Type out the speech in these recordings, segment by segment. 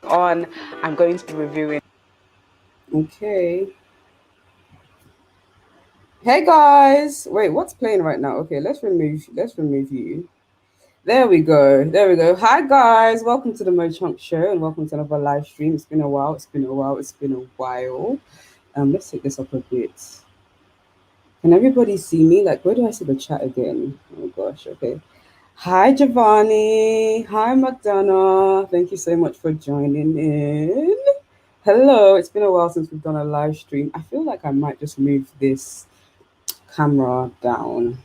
On, I'm going to be reviewing. Okay. Hey guys, wait, what's playing right now? Okay, let's remove you. There we go. Hi guys, welcome to the Mochunks show and welcome to another live stream. It's been a while. Let's take this up a bit. Can everybody see me? Like, where do I see the chat again? Oh gosh, okay. Hi Giovanni. Hi McDonough. Thank you so much for joining in. Hello, it's been a while since we've done a live stream. I feel like I might just move this camera down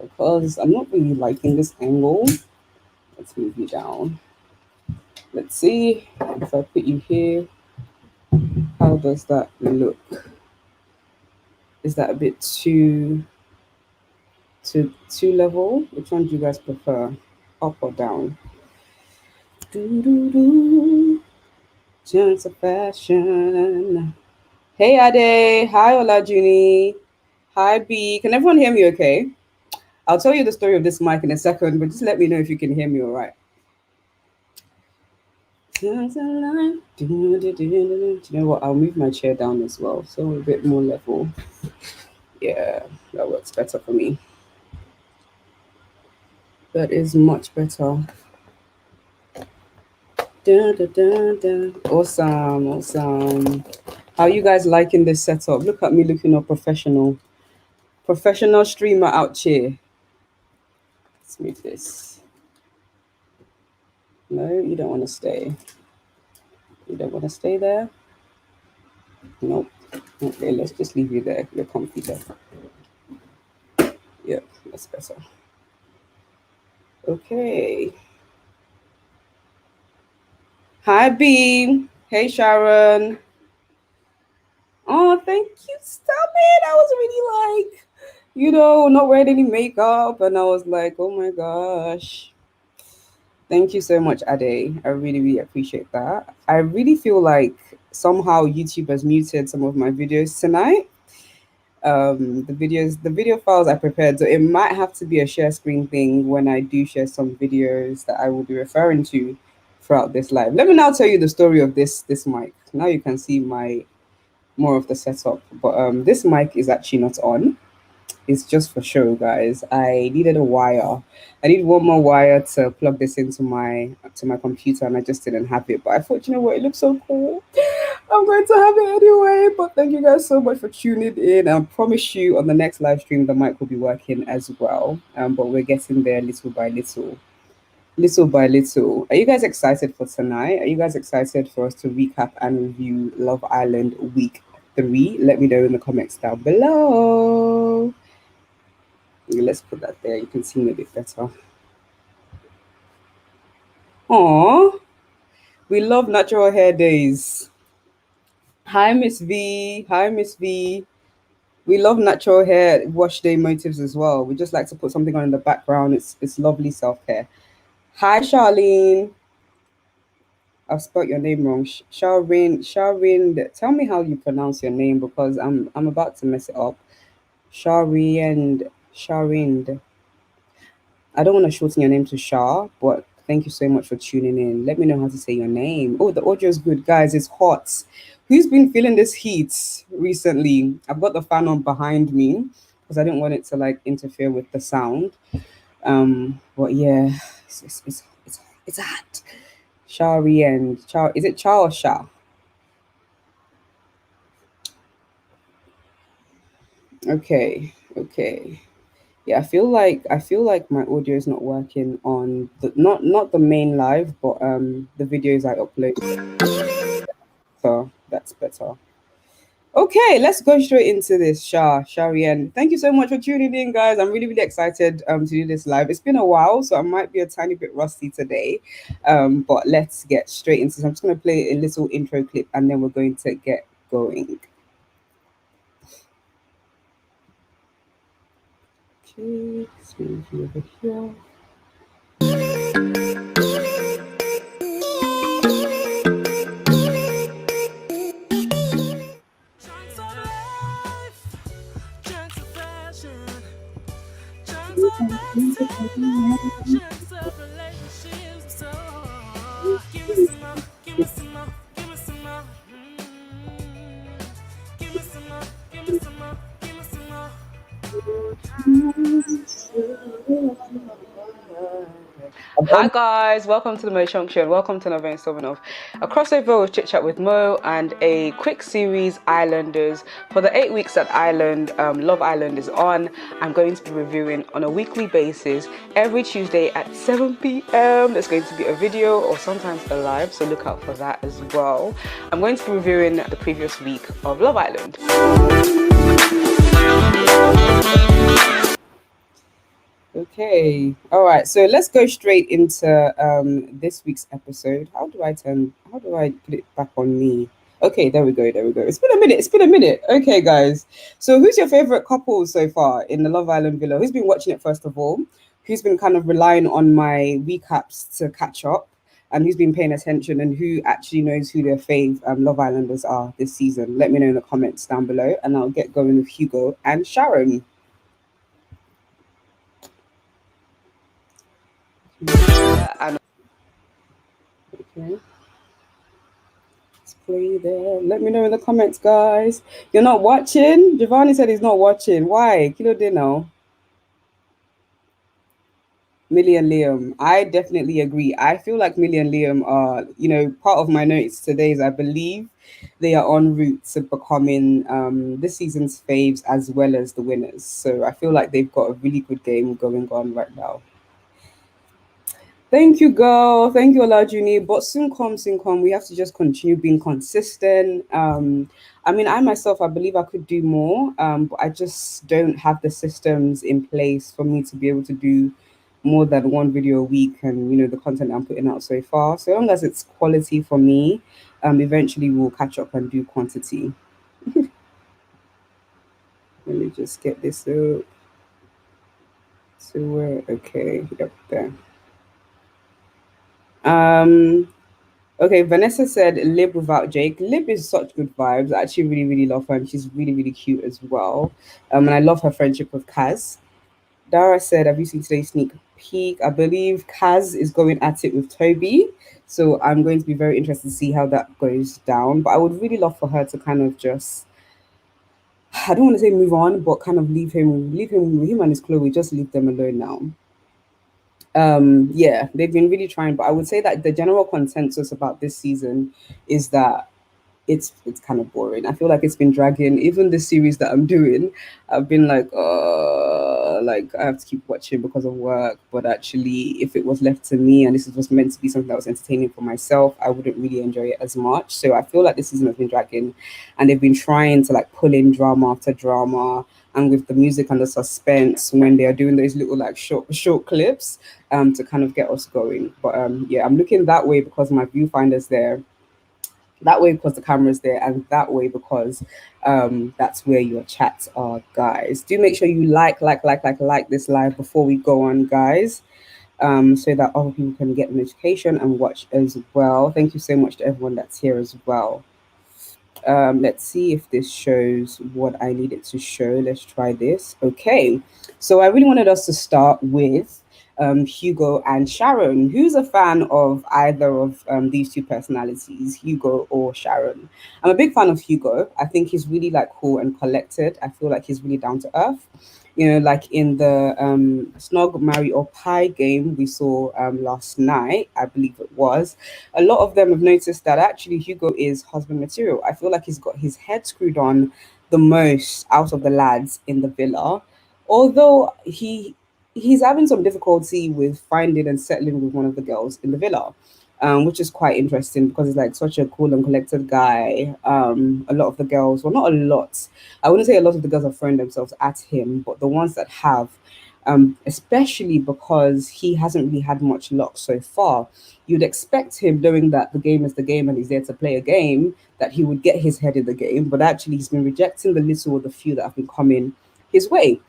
because I'm not really liking this angle. Let's move you down. Let's see if I put you here. How does that look? Is that a bit too level? Which one do you guys prefer? Up or down? Chance of fashion. Hey Ade. Hi Olajuni. Hi B. Can everyone hear me okay? I'll tell you the story of this mic in a second, but just let me know if you can hear me all right. Do you know what? I'll move my chair down as well, so a bit more level. Yeah, that works better for me. That is much better. Awesome. How are you guys liking this setup? Look at me looking all professional. Professional streamer out here. Let's move this. No, you don't want to stay. You don't want to stay there? Nope. Okay, let's just leave you there. You're comfy there. Yeah, that's better. Okay. Hi, B. Hey, Sharon. Oh, thank you. Stop it. I was really like, not wearing any makeup. And I was like, oh my gosh. Thank you so much, Ade. I really, really appreciate that. I really feel like somehow YouTube has muted some of my videos tonight. The video files I prepared, so it might have to be a share screen thing when I do share some videos that I will be referring to throughout this live. Let me now tell you the story of this mic. Now you can see more of the setup, but this mic is actually not on. It's just for show, guys. I needed a wire. I need one more wire to plug this into my computer, and I just didn't have it. But I thought, you know what, it looks so cool. I'm going to have it anyway. But thank you guys so much for tuning in. I promise you on the next live stream, the mic will be working as well. But we're getting there little by little. little by little. Are you guys excited for tonight? Are you guys excited for us to recap and review Love Island week 3? Let me know in the comments down below. Let's put that there. You can see me a bit better. Aww, we love natural hair days. Hi, Miss V. Hi, Miss V. We love natural hair wash day motives as well. We just like to put something on in the background. It's lovely self care. Hi, Charlene. I've spelled your name wrong. Sharin. Sharin. Tell me how you pronounce your name because I'm about to mess it up. Sharin. Sharin. I don't want to shorten your name to Shah, but thank you so much for tuning in. Let me know how to say your name. Oh, the audio is good, guys. It's hot. Who's been feeling this heat recently? I've got the fan on behind me because I didn't want it to like interfere with the sound. But yeah, it's hot. Shari and Char. Is it Char or Shah? Okay, okay. Yeah, I feel like my audio is not working on the not the main live, but the videos I upload. So that's better. Okay, let's go straight into this. Sharian, thank you so much for tuning in, guys. I'm really, really excited to do this live. It's been a while, so I might be a tiny bit rusty today. But let's get straight into this. I'm just gonna play a little intro clip and then we're going to get going. Okay, let's move you over here. Hi guys, welcome to the Mo Chunk Show. Welcome to another installment of a crossover with Chit Chat with Mo and a quick series Islanders. For the 8 weeks that Love Island is on, I'm going to be reviewing on a weekly basis every Tuesday at 7 p.m. There's going to be a video or sometimes a live, so look out for that as well. I'm going to be reviewing the previous week of Love Island. Okay, all right. So let's go straight into this week's episode. How do I put it back on me? Okay, there we go. There we go. It's been a minute. It's been a minute. Okay, guys. So who's your favorite couple so far in the Love Island villa? Who's been watching it first of all? Who's been kind of relying on my recaps to catch up? And who's been paying attention and who actually knows who their fave Love Islanders are this season? Let me know in the comments down below, and I'll get going with Hugo and Sharon. And okay. Play there. Let me know in the comments, guys. You're not watching? Giovanni said he's not watching. Why? Kilo dinner. Millie and Liam. I definitely agree. I feel like Millie and Liam are, part of my notes today is I believe they are en route to becoming this season's faves as well as the winners. So I feel like they've got a really good game going on right now. Thank you, girl. Thank you, Olajuni. But soon come, soon come. We have to just continue being consistent. I mean, I myself, I believe I could do more, but I just don't have the systems in place for me to be able to do more than one video a week and, the content I'm putting out so far. So long as it's quality for me, eventually we'll catch up and do quantity. Let me just get this up. So where, okay, yep, there. Um, Okay, Vanessa said Lib without Jake. Lib is such good vibes. I actually really, really love her and she's really, really cute as well. And I love her friendship with Kaz. Dara said, have you seen today's sneak peek? I believe Kaz is going at it with Toby. So I'm going to be very interested to see how that goes down. But I would really love for her to kind of just, I don't want to say move on, but kind of him and his Chloe, just leave them alone now. Yeah, they've been really trying, but I would say that the general consensus about this season is that it's kind of boring. I feel like it's been dragging. Even the series that I'm doing, I've been like I have to keep watching because of work. But actually, if it was left to me and this was meant to be something that was entertaining for myself, I wouldn't really enjoy it as much. So I feel like this season has been dragging, and they've been trying to like pull in drama after drama, and with the music and the suspense when they are doing those little like short clips to kind of get us going. But yeah, I'm looking that way because my viewfinder's there, that way because the camera's there, and that way because that's where your chats are, guys. Do make sure you like this live before we go on, guys, so that other people can get the notification and watch as well. Thank you so much to everyone that's here as well. Let's see if this shows what I need it to show. Let's try this. Okay, so I really wanted us to start with Hugo and Sharon. Who's a fan of either of these two personalities, Hugo or Sharon? I'm a big fan of Hugo. I think he's really like cool and collected. I feel like he's really down to earth. You know, like in the Snog, Marry or Pie game we saw last night, I believe it was, a lot of them have noticed that actually Hugo is husband material. I feel like he's got his head screwed on the most out of the lads in the villa, although he's having some difficulty with finding and settling with one of the girls in the villa. Which is quite interesting because he's like such a cool and collected guy. A lot of the girls, well, not a lot. I wouldn't say a lot of the girls have thrown themselves at him, but the ones that have, especially because he hasn't really had much luck so far. You'd expect him, knowing that the game is the game and he's there to play a game, that he would get his head in the game. But actually, he's been rejecting the little or the few that have been coming his way.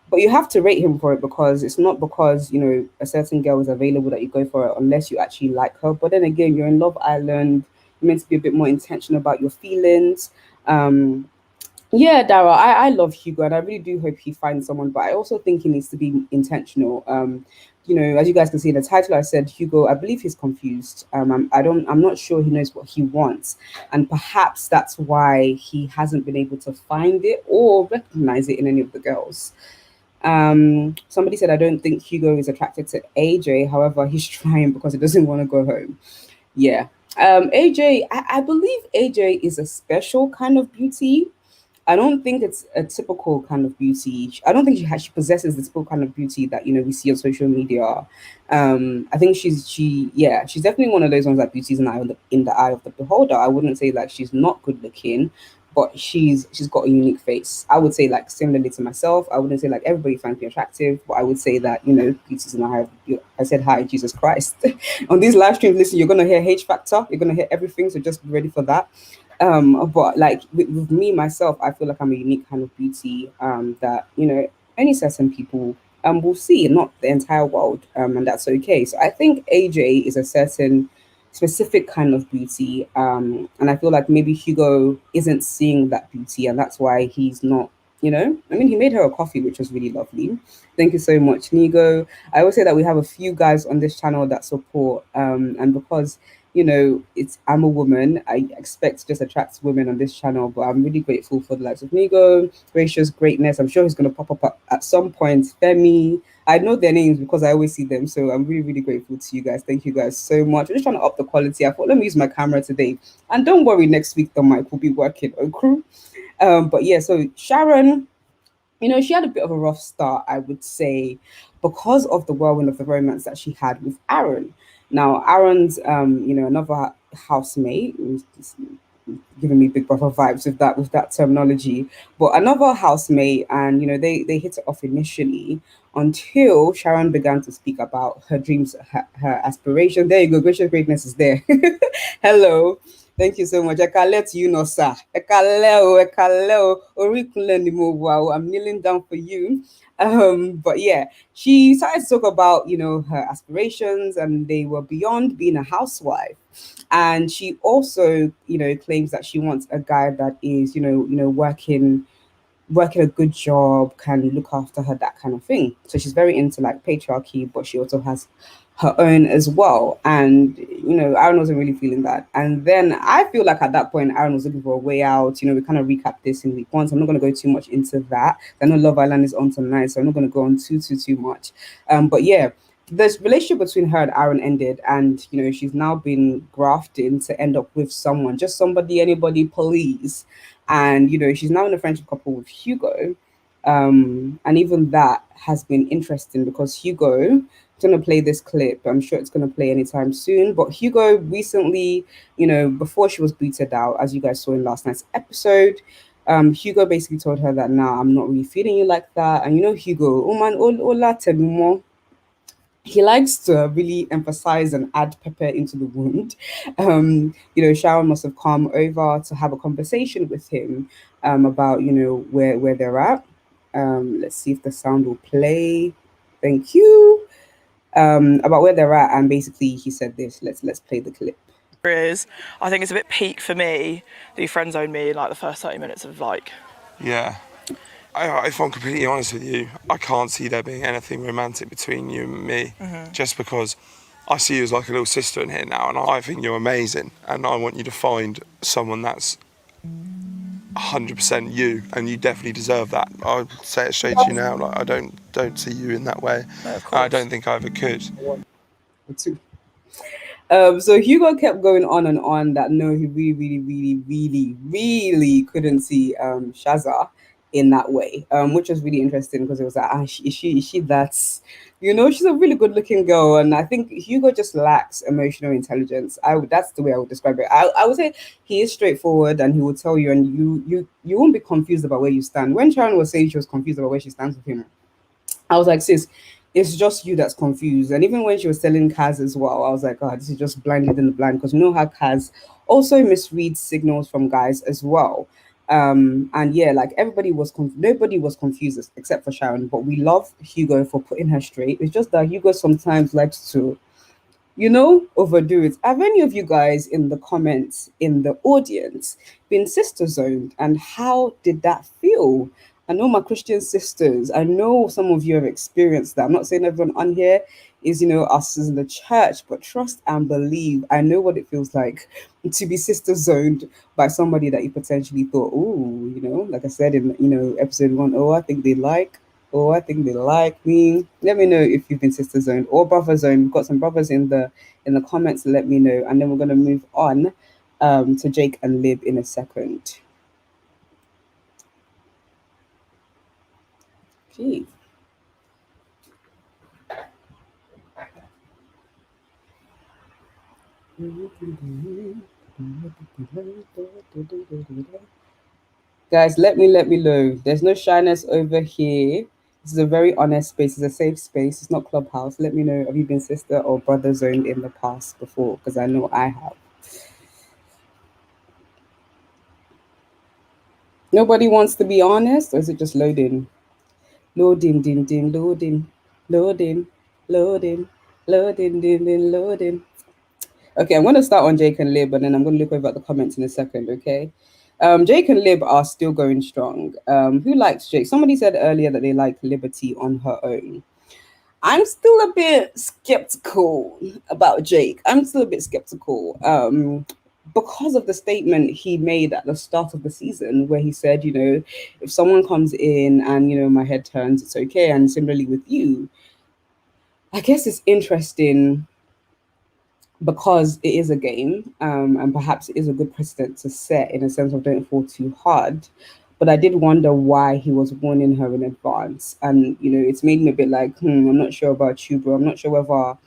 But you have to rate him for it because it's not because, you know, a certain girl is available that you go for it unless you actually like her. But then again, you're in Love Island. You're meant to be a bit more intentional about your feelings. Yeah, Dara, I love Hugo and I really do hope he finds someone, but I also think he needs to be intentional. You know, as you guys can see in the title, I said Hugo, I believe he's confused. I'm not sure he knows what he wants. And perhaps that's why he hasn't been able to find it or recognize it in any of the girls. Somebody said, I don't think Hugo is attracted to AJ. However, he's trying because he doesn't want to go home. Yeah. AJ, I believe AJ is a special kind of beauty. I don't think it's a typical kind of beauty. I don't think she possesses the typical kind of beauty that we see on social media. I think she's definitely one of those ones that beauty's in the eye of the beholder. I wouldn't say like she's not good looking, but she's got a unique face. I would say like similarly to myself. I wouldn't say like everybody finds me attractive, but I would say that beauty's in the eye. I said hi, Jesus Christ. On these live streams, listen, you're gonna hear H factor. You're gonna hear everything, so just be ready for that. But like with me myself, I feel like I'm a unique kind of beauty that only certain people will see, not the entire world, and that's okay. So I think AJ is a certain specific kind of beauty, and I feel like maybe Hugo isn't seeing that beauty, and that's why he's not. I mean, he made her a coffee, which was really lovely. Thank you so much, Nigo. I always say that we have a few guys on this channel that support, and because I'm a woman. I expect to just attract women on this channel, but I'm really grateful for the likes of Nigo, Gracious, Greatness. I'm sure he's going to pop up at some point. Femi, I know their names because I always see them. So I'm really, really grateful to you guys. Thank you guys so much. I'm just trying to up the quality. I thought, let me use my camera today. And don't worry, next week the mic will be working. Okay. But yeah, so Sharon, she had a bit of a rough start, I would say, because of the whirlwind of the romance that she had with Aaron. Now, Aaron's, another housemate, giving me Big Brother vibes with that terminology, but another housemate, and they hit it off initially until Sharon began to speak about her dreams, her aspiration. There you go, Gracious Greatness is there. Hello. Thank you so much. Ekale to you, no, sir. Ekale. Wow, I'm kneeling down for you. But yeah, she started to talk about, her aspirations, and they were beyond being a housewife. And she also, claims that she wants a guy that is, working a good job, can look after her, that kind of thing. So she's very into like patriarchy, but she also has her own as well. And Aaron wasn't really feeling that. And then I feel like at that point Aaron was looking for a way out. We kind of recap this in week 1, so I'm not going to go too much into that. I know Love Island is on tonight, so I'm not going to go on too much. But yeah, this relationship between her and Aaron ended, and she's now been grafting to end up with someone, just somebody, anybody, please. And she's now in a friendship couple with Hugo, and even that has been interesting because Hugo. I'm gonna play this clip. I'm sure it's gonna play anytime soon. But Hugo recently, before she was booted out, as you guys saw in last night's episode, Hugo basically told her that, nah, I'm not really feeling you like that. And Hugo, oh man, hola, tell he likes to really emphasize and add pepper into the wound. Sharon must have come over to have a conversation with him about, where they're at. Let's see if the sound will play. Thank you. About where they're at, and basically he said this. Let's play the clip. Is I think it's a bit peak for me that you friend zoned me in like the first 30 minutes of like. Yeah. If I'm completely honest with you, I can't see there being anything romantic between you and me, just because I see you as like a little sister in here now, and I think you're amazing, and I want you to find someone that's 100% you, and you definitely deserve that. I'll say it straight to you now, like I don't see you in that way. No, I don't think I ever could. So Hugo kept going on and on that no, he really, really, really, really, really couldn't see Shazza in that way, which was really interesting because it was like, is she that's, she's a really good looking girl, and I think Hugo just lacks emotional intelligence. That's the way I would describe it. I would say he is straightforward, and he will tell you, and you won't be confused about where you stand. When Sharon was saying she was confused about where she stands with him, I was like, sis, it's just you that's confused. And even when she was telling Kaz as well, I was like, oh, this is just blind leading the blind, because how Kaz also misreads signals from guys as well. And yeah, like nobody was confused except for Sharon, but we love Hugo for putting her straight. It's just that Hugo sometimes likes to overdo it. Have any of you guys in the comments, in the audience, been sister zoned? And how did that feel? I know my Christian sisters, I know some of you have experienced that. I'm not saying everyone on here is, us in the church, but trust and believe. I know what it feels like to be sister zoned by somebody that you potentially thought, oh, like I said in, episode 1, oh, I think they like me. Let me know if you've been sister zoned or brother zoned. We've got some brothers in the comments. Let me know, and then we're gonna move on to Jake and Lib in a second. Gee. Guys, let me know. There's no shyness over here. This is a very honest space. It's a safe space. It's not clubhouse. Let me know. Have you been sister or brother zoned in the past before? Because I know I have. Nobody wants to be honest, or is it just loading? Loading, ding, ding, loading, loading, loading, loading, ding, ding, loading. Okay, I'm going to start on Jake and Lib, and then I'm going to look over at the comments in a second, okay? Jake and Lib are still going strong. Who likes Jake? Somebody said earlier that they like Liberty on her own. I'm still a bit skeptical about Jake. I'm still a bit skeptical because of the statement he made at the start of the season, where he said, if someone comes in and, my head turns, it's okay. And similarly with you, I guess it's interesting because it is a game, and perhaps it is a good precedent to set in a sense of don't fall too hard. But I did wonder why he was warning her in advance. And, it's made me a bit like, I'm not sure about you, bro. I'm not sure whether,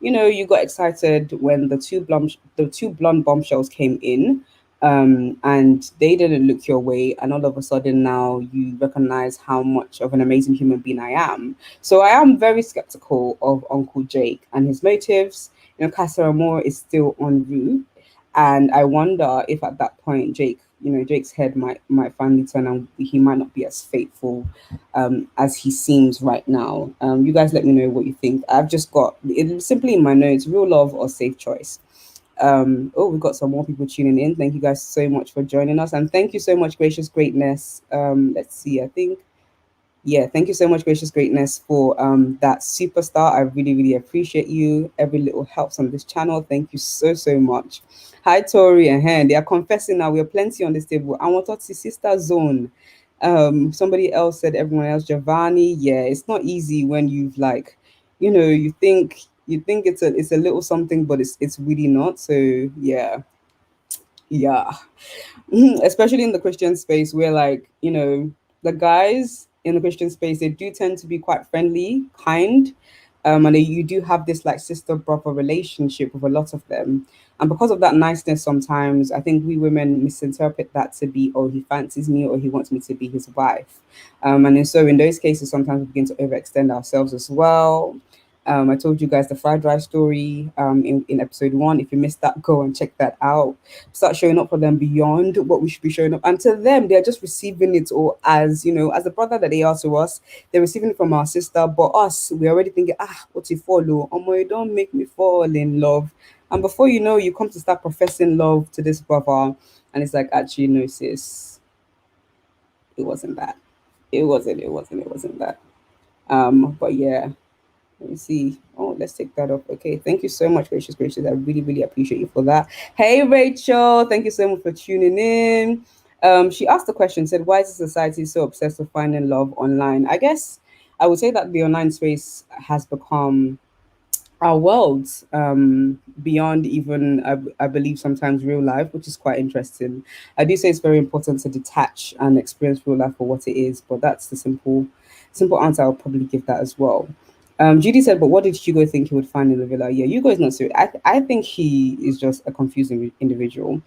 you got excited when the two blonde bombshells came in, and they didn't look your way. And all of a sudden now you recognize how much of an amazing human being I am. So I am very skeptical of Uncle Jake and his motives. Kaz Aaron is still en route, and I wonder if at that point Jake's head might finally turn, and he might not be as faithful as he seems right now. You guys let me know what you think. I've just got it simply in my notes: real love or safe choice. We've got some more people tuning in. Thank you guys so much for joining us, and thank you so much, Gracious Greatness. Let's see. Thank you so much, Gracious Greatness, for that superstar. I really, really appreciate you. Every little helps on this channel. Thank you so, so much. Hi, Tori and Hen. They are confessing now. We are plenty on this table. I want to see Sister Zone. Somebody else said everyone else. Giovanni. Yeah, it's not easy when you've you think it's a little something, but it's really not. So yeah, yeah. Especially in the Christian space where, like, the guys in the Christian space, they do tend to be quite friendly, kind, and you do have this like sister brother relationship with a lot of them. And because of that niceness, sometimes I think we women misinterpret that to be, oh, he fancies me or he wants me to be his wife. And then so in those cases, sometimes we begin to overextend ourselves as well. I told you guys the fried rice story in episode 1. If you missed that, go and check that out. Start showing up for them beyond what we should be showing up. And to them, they're just receiving it all as, as a brother that they are to us. They're receiving it from our sister. But us, we're already thinking, what you follow? You don't make me fall in love. And before you know, you come to start professing love to this brother. And it's like, actually, no, sis, it wasn't that. It wasn't that. But yeah. Let me see. Oh, let's take that up. Okay. Thank you so much, gracious, gracious. I really, really appreciate you for that. Hey, Rachel. Thank you so much for tuning in. She asked the question, said, why is society so obsessed with finding love online? I guess I would say that the online space has become our worlds beyond even I believe sometimes real life, which is quite interesting. I do say it's very important to detach and experience real life for what it is, but that's the simple answer. I'll probably give that as well. Judy said, but what did Hugo think he would find in the villa? Yeah, Hugo is not serious. I think he is just a confusing individual.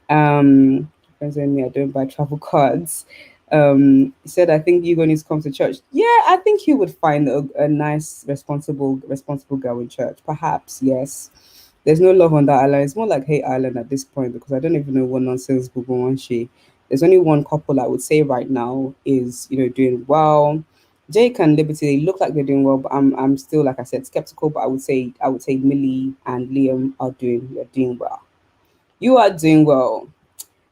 Friends and me, I don't buy travel cards. He said, I think Hugo needs to come to church. Yeah, I think he would find a nice, responsible girl in church. Perhaps, yes. There's no love on that island. It's more like Hate Island at this point because I don't even know what nonsense Google wants she. There's only one couple I would say right now is, doing well. Jake and Liberty, they look like they're doing well, but I'm still, like I said, skeptical. But I would say Millie and Liam they're doing well. You are doing well.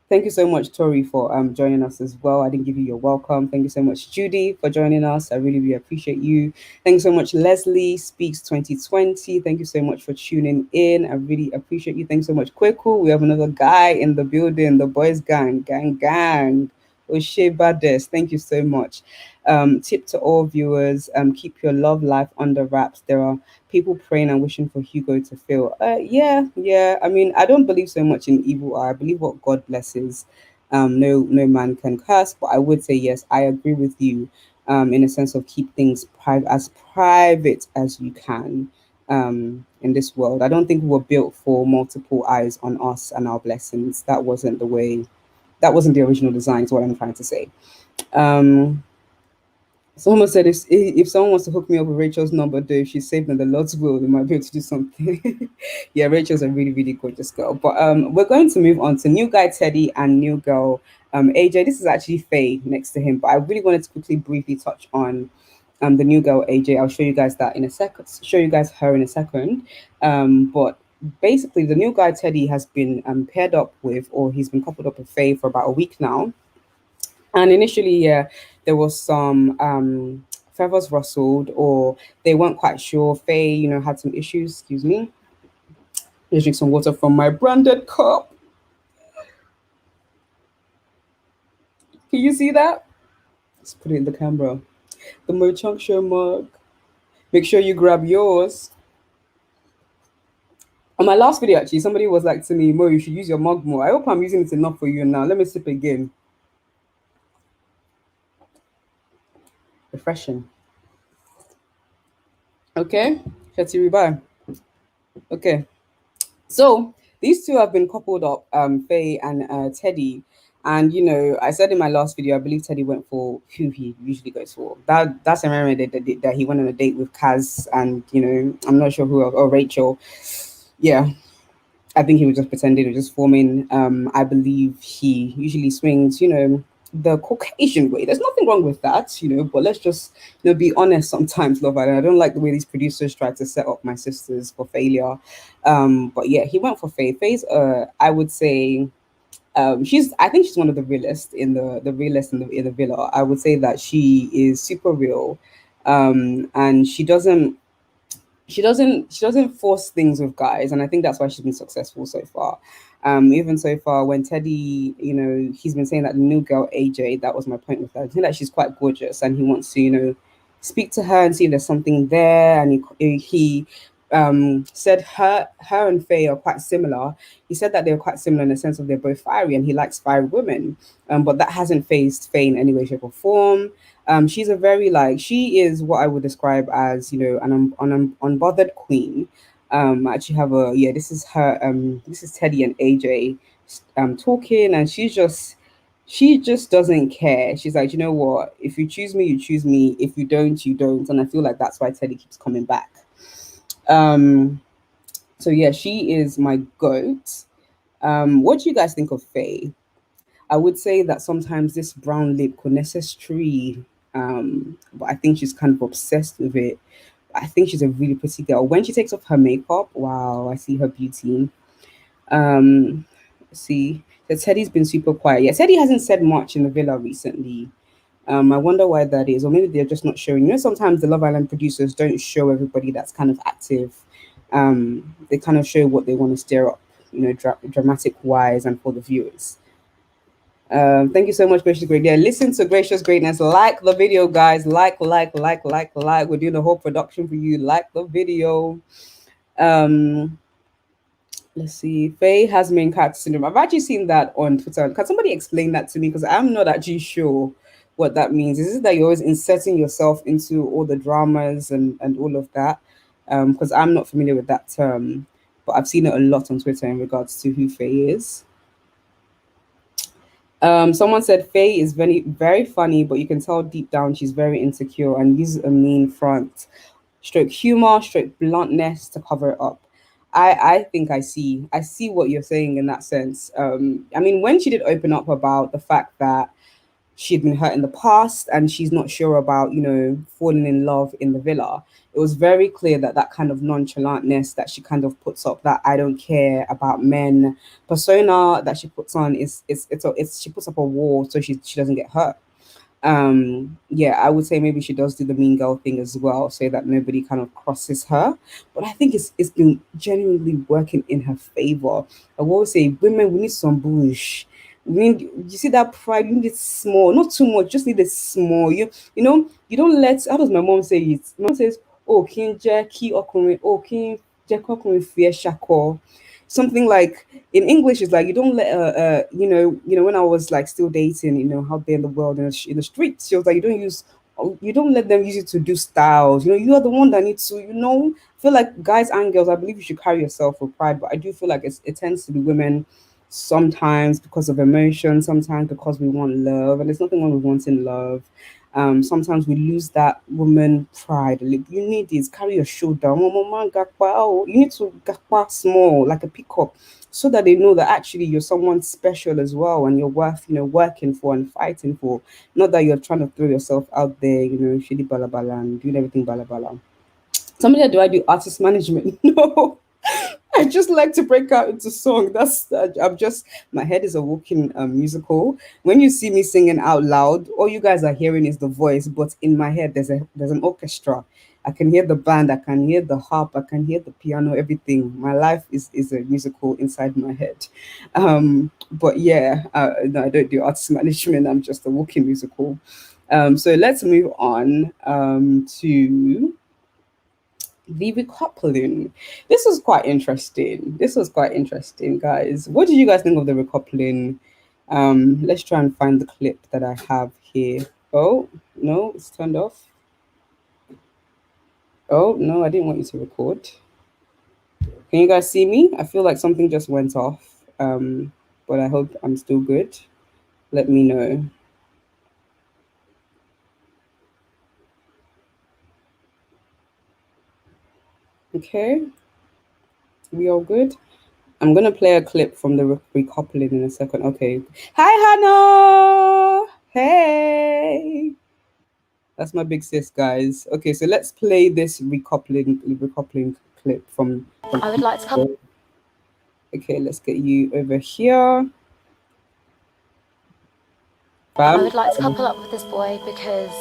Thank you so much, Tori, for joining us as well. I didn't give you your welcome. Thank you so much, Judy, for joining us. I really, really appreciate you. Thank you so much, Leslie Speaks 2020. Thank you so much for tuning in. I really appreciate you. Thanks so much, Kweku. We have another guy in the building, the boys gang. Oshe Bades. Thank you so much. Tip to all viewers: keep your love life under wraps. There are people praying and wishing for Hugo to fail. Yeah. I mean, I don't believe so much in evil eye. I believe what God blesses, no man can curse. But I would say yes, I agree with you, in a sense of keep things private as you can. In this world, I don't think we were built for multiple eyes on us and our blessings. That wasn't the way. That wasn't the original design. Is what I'm trying to say. Um, Someone said if someone wants to hook me up with Rachel's number, though, if she's saved in the Lord's will, they might be able to do something. Yeah, Rachel's a really, really gorgeous girl. But we're going to move on to new guy Teddy and new girl AJ. This is actually Faye next to him, but I really wanted to quickly briefly touch on the new girl AJ. I'll show you guys that in a second. Show you guys her in a second. But basically, the new guy Teddy has been paired up with, or he's been coupled up with Faye for about a week now. And initially, yeah, there was some feathers rustled, or they weren't quite sure. Faye, had some issues. Excuse me. Let's drink some water from my branded cup. Can you see that? Let's put it in the camera. The Mochunks Show mug. Make sure you grab yours. On my last video, actually, somebody was like to me, Mo, you should use your mug more. I hope I'm using it enough for you now. Let me sip again. Refreshing. Okay, Shetiri, bye. Okay, so these two have been coupled up, Faye and Teddy. And I said in my last video, I believe Teddy went for who he usually goes for. That's a memory that he went on a date with Kaz, and I'm not sure who else, or Rachel. Yeah, I think he was just pretending, he was just forming. I believe he usually swings, the Caucasian way. There's nothing wrong with that, but let's just, be honest sometimes, Love Island. I don't like the way these producers try to set up my sisters for failure. But yeah, he went for Faye. Faye's, I would say, I think she's one of the realest in the villa. I would say that she is super real. And she doesn't force things with guys, and I think that's why she's been successful so far. Even so far, when Teddy, he's been saying that the new girl AJ, that was my point with her. I think that she's quite gorgeous, and he wants to, speak to her and see if there's something there. And he said her and Faye are quite similar. He said that they're quite similar in the sense of they're both fiery and he likes fiery women. But that hasn't phased Faye in any way, shape, or form. She's a very she is what I would describe as, an unbothered queen. I actually have this is her, this is Teddy and AJ talking, and she just doesn't care. She's like, you know what? If you choose me, you choose me. If you don't, you don't. And I feel like that's why Teddy keeps coming back. So yeah, she is my goat. What do you guys think of Faye? I would say that sometimes this brown lip could necessary, but I think she's kind of obsessed with it. I think she's a really pretty girl. When she takes off her makeup, wow, I see her beauty. Um, see, so Teddy's been super quiet. Yeah, Teddy hasn't said much in the villa recently. I wonder why that is, or maybe they're just not showing. Sometimes the Love Island producers don't show everybody that's kind of active. They kind of show what they want to stir up, dramatic wise and for the viewers. Thank you so much, Gracious Great. Yeah, listen to Gracious Greatness. Like the video, guys. Like. We're doing the whole production for you. Like the video. Um, let's see. Faye has main character syndrome. I've actually seen that on Twitter. Can somebody explain that to me? Because I'm not actually sure what that means. Is it that you're always inserting yourself into all the dramas and all of that? Because I'm not familiar with that term, but I've seen it a lot on Twitter in regards to who Faye is. Someone said Faye is very, very funny, but you can tell deep down she's very insecure and uses a mean front, stroke humor, stroke bluntness to cover it up. I think I see what you're saying in that sense. I mean, when she did open up about the fact that she'd been hurt in the past and she's not sure about, falling in love in the villa, it was very clear that that kind of nonchalantness that she kind of puts up, that I don't care about men persona that she puts on it's she puts up a wall so she doesn't get hurt. Yeah, I would say maybe she does do the mean girl thing as well, so that nobody kind of crosses her. But I think it's been genuinely working in her favor. I will always say, women, we need some bush. We need, you see that pride, you need it small, not too much, just need it small. You don't let, how does my mom say it? My mom says, oh, kinje ki okunrin, oh, kinje kokunrin fear shako. Something like in English is like, you don't let when I was like still dating, out there in the world in the streets, she was like, you don't let them use it to do styles. You are the one that needs to, feel like guys and girls, I believe you should carry yourself with pride, but I do feel like it tends to be women sometimes because of emotion, sometimes because we want love, and there's nothing wrong with wanting love. Sometimes we lose that woman pride. You need this, carry your shoulder. You need to gakpa small, like a pickup, so that they know that actually you're someone special as well, and you're worth, working for and fighting for. Not that you're trying to throw yourself out there, shitty balabala and doing everything balabala. Somebody that do I do artist management? No. I just like to break out into song. I'm just, my head is a walking musical. When you see me singing out loud, all you guys are hearing is the voice, but in my head there's an orchestra. I can hear the band, I can hear the harp, I can hear the piano, everything. My life is a musical inside my head. But yeah, no, I don't do artist management. I'm just a walking musical. So let's move on to the recoupling. This was quite interesting. Guys. What did you guys think of the recoupling? Let's try and find the clip that I have here. Oh, no, it's turned off. Oh, no, I didn't want you to record. Can you guys see me? I feel like something just went off. But I hope I'm still good. Let me know. Okay. We all good? I'm gonna play a clip from the recoupling in a second. Okay. Hi, Hannah. Hey. That's my big sis, guys. Okay, so let's play this recoupling clip from. I would like to couple. Okay, let's get you over here. I would like to couple up with this boy because,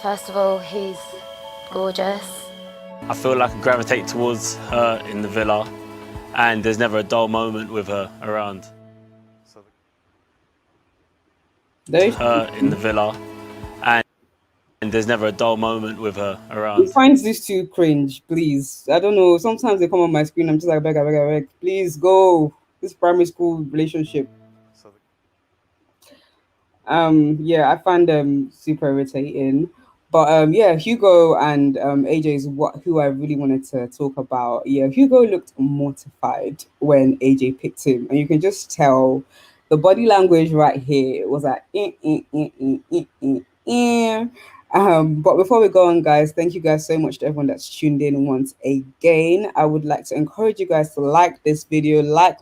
first of all, he's gorgeous. I feel like I gravitate towards her in the villa, and there's never a dull moment with her around. Her in the villa, and and there's never a dull moment with her He around. finds these two cringe, please. I don't know. Sometimes they come on my screen. I'm just like, beg. Please go. This primary school relationship. Yeah, I find them super irritating. But yeah, Hugo and AJ is what who I really wanted to talk about. Yeah, Hugo looked mortified when AJ picked him, and you can just tell the body language right here was like but before we go on, guys, thank you guys so much to everyone that's tuned in once again. I would like to encourage you guys to like this video, like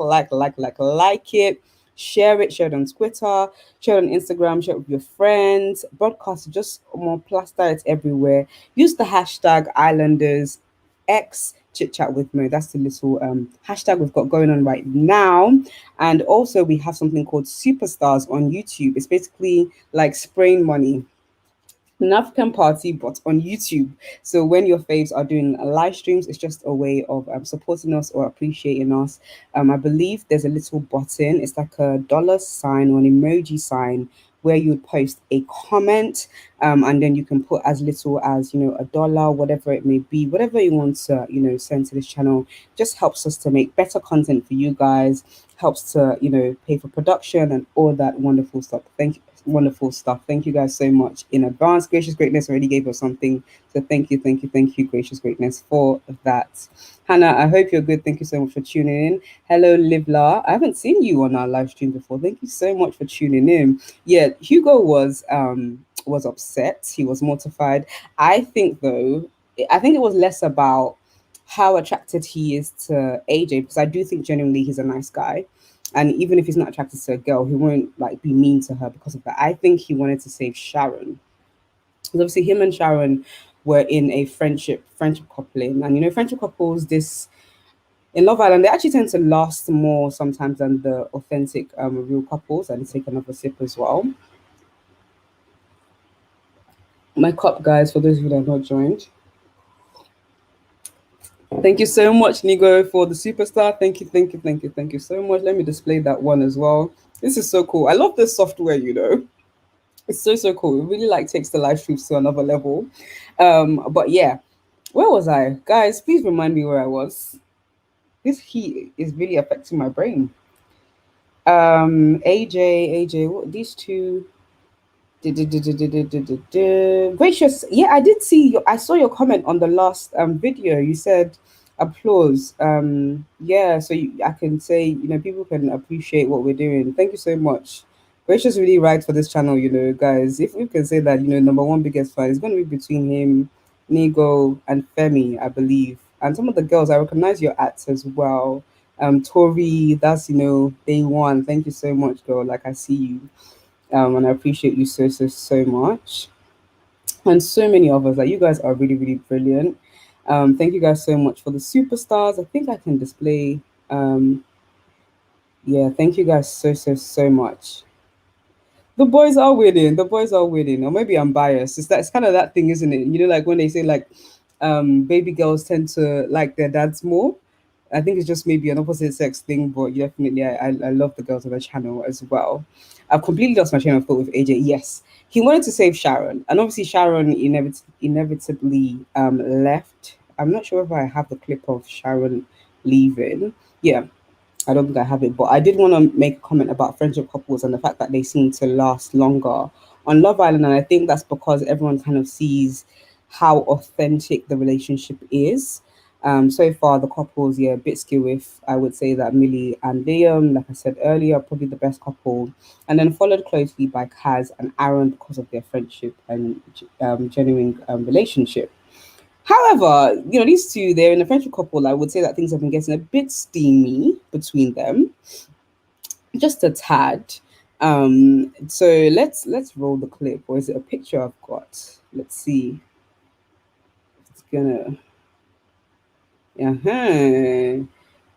it, share it on Twitter, share it on Instagram, share it with your friends, broadcast, just more plaster it everywhere. Use the hashtag Islanders X chit chat with me. That's the little hashtag we've got going on right now. And also we have something called Superstars on YouTube. It's basically like spraying money, an African party, but on YouTube. So when your faves are doing live streams, it's just a way of supporting us or appreciating us. I believe there's a little button. It's like a dollar sign or an emoji sign where you would post a comment, and then you can put as little as a dollar, whatever it may be, whatever you want to send to this channel. Just helps us to make better content for you guys, helps to pay for production and all that wonderful stuff. Wonderful stuff. Thank you guys so much in advance. Gracious Greatness already gave us something, so thank you, Gracious Greatness, for that. Hannah, I hope you're good. Thank you so much for tuning in. Hello, Livla. I haven't seen you on our live stream before. Thank you so much for tuning in. Yeah, Hugo was upset. He was mortified. I think though, I think it was less about how attracted he is to AJ, because I do think genuinely he's a nice guy. And even if he's not attracted to a girl, he won't like be mean to her because of that. I think he wanted to save Sharon. Because obviously him and Sharon were in a friendship coupling. And friendship couples this in Love Island, they actually tend to last more sometimes than the authentic real couples. And take another sip as well. My cup, guys, for those of you that have not joined. Thank you so much, Nigo, for the superstar. Thank you so much. Let me display that one as well. This is so cool. I love this software. It's so cool. It really like takes the live streams to another level. But yeah, where was I? Guys, please remind me where I was. This heat is really affecting my brain. AJ, what these two? Gracious, yeah, I did see I saw your comment on the last video. You said applause. Yeah, so I can say people can appreciate what we're doing. Thank you so much. Gracious really right for this channel, guys. If we can say that, number one biggest fan is going to be between him, Nigo, and Femi, I believe, and some of the girls. I recognize your acts as well. Tori, that's day one. Thank you so much, girl. Like I see you. And I appreciate you so much. And so many of us, like you guys are really brilliant. Thank you guys so much for the superstars. I think I can display. Yeah, thank you guys so much. The boys are winning. The boys are winning. Or maybe I'm biased. It's kind of that thing, isn't it? Like when they say like baby girls tend to like their dads more. I think it's just maybe an opposite sex thing, but definitely I love the girls on the channel as well. I've completely lost my train of thought with AJ. Yes, he wanted to save Sharon, and obviously Sharon inevitably left. I'm not sure if I have the clip of Sharon leaving. Yeah, I don't think I have it, but I did want to make a comment about friendship couples and the fact that they seem to last longer on Love Island, and I think that's because everyone kind of sees how authentic the relationship is. So far, the couples, yeah, a bit skew with, I would say that Millie and Liam, like I said earlier, probably the best couple, and then followed closely by Kaz and Aaron because of their friendship and genuine relationship. However, these two, they're in a friendship couple. I would say that things have been getting a bit steamy between them, just a tad. So let's roll the clip, or is it a picture I've got? Let's see. It's gonna.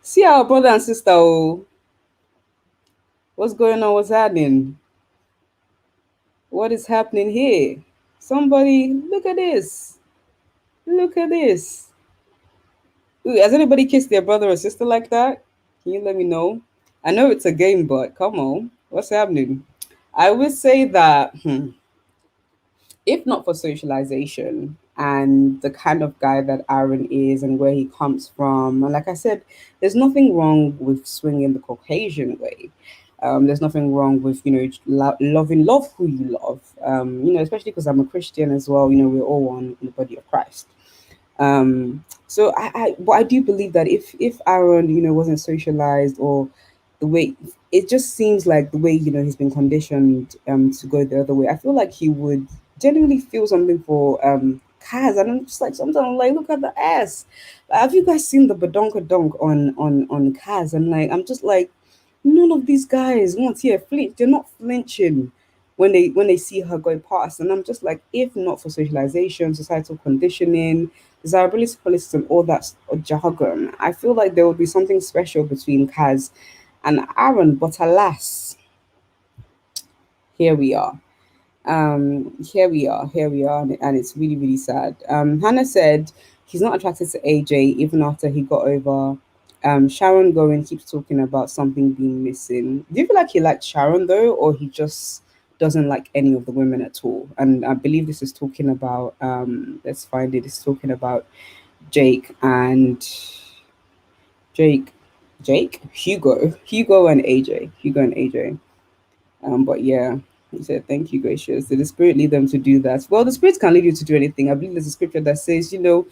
See our brother and sister. Oh, what's going on? What's happening? What is happening here? Somebody, look at this. Look at this. Ooh, has anybody kissed their brother or sister like that? Can you let me know? I know it's a game, but come on. What's happening? I would say that if not for socialization and the kind of guy that Aaron is and where he comes from, and like I said, there's nothing wrong with swinging the Caucasian way. There's nothing wrong with love who you love. Especially because I'm a Christian as well. We're all one in the body of Christ. So but I do believe that if Aaron, wasn't socialized, or the way, it just seems like the way, he's been conditioned to go the other way. I feel like he would genuinely feel something for Kaz, and I'm just like, sometimes I'm like, look at the ass. Like, have you guys seen the badonka donk on Kaz? And like, I'm just like, none of these guys want here flinch. They're not flinching when they see her go past. And I'm just like, if not for socialization, societal conditioning, desirability politics, and all that jargon, I feel like there would be something special between Kaz and Aaron. But alas, here we are. Here we are, and it's really, really sad. Hannah said he's not attracted to AJ even after he got over. Sharon going keeps talking about something being missing. Do you feel like he liked Sharon though, or he just doesn't like any of the women at all? And I believe this is talking about let's find it. It's talking about Jake and Jake, Hugo and AJ. But yeah, he said, "Thank you, gracious. Did the Spirit lead them to do that?" Well, the Spirit can lead you to do anything. I believe there's a scripture that says, the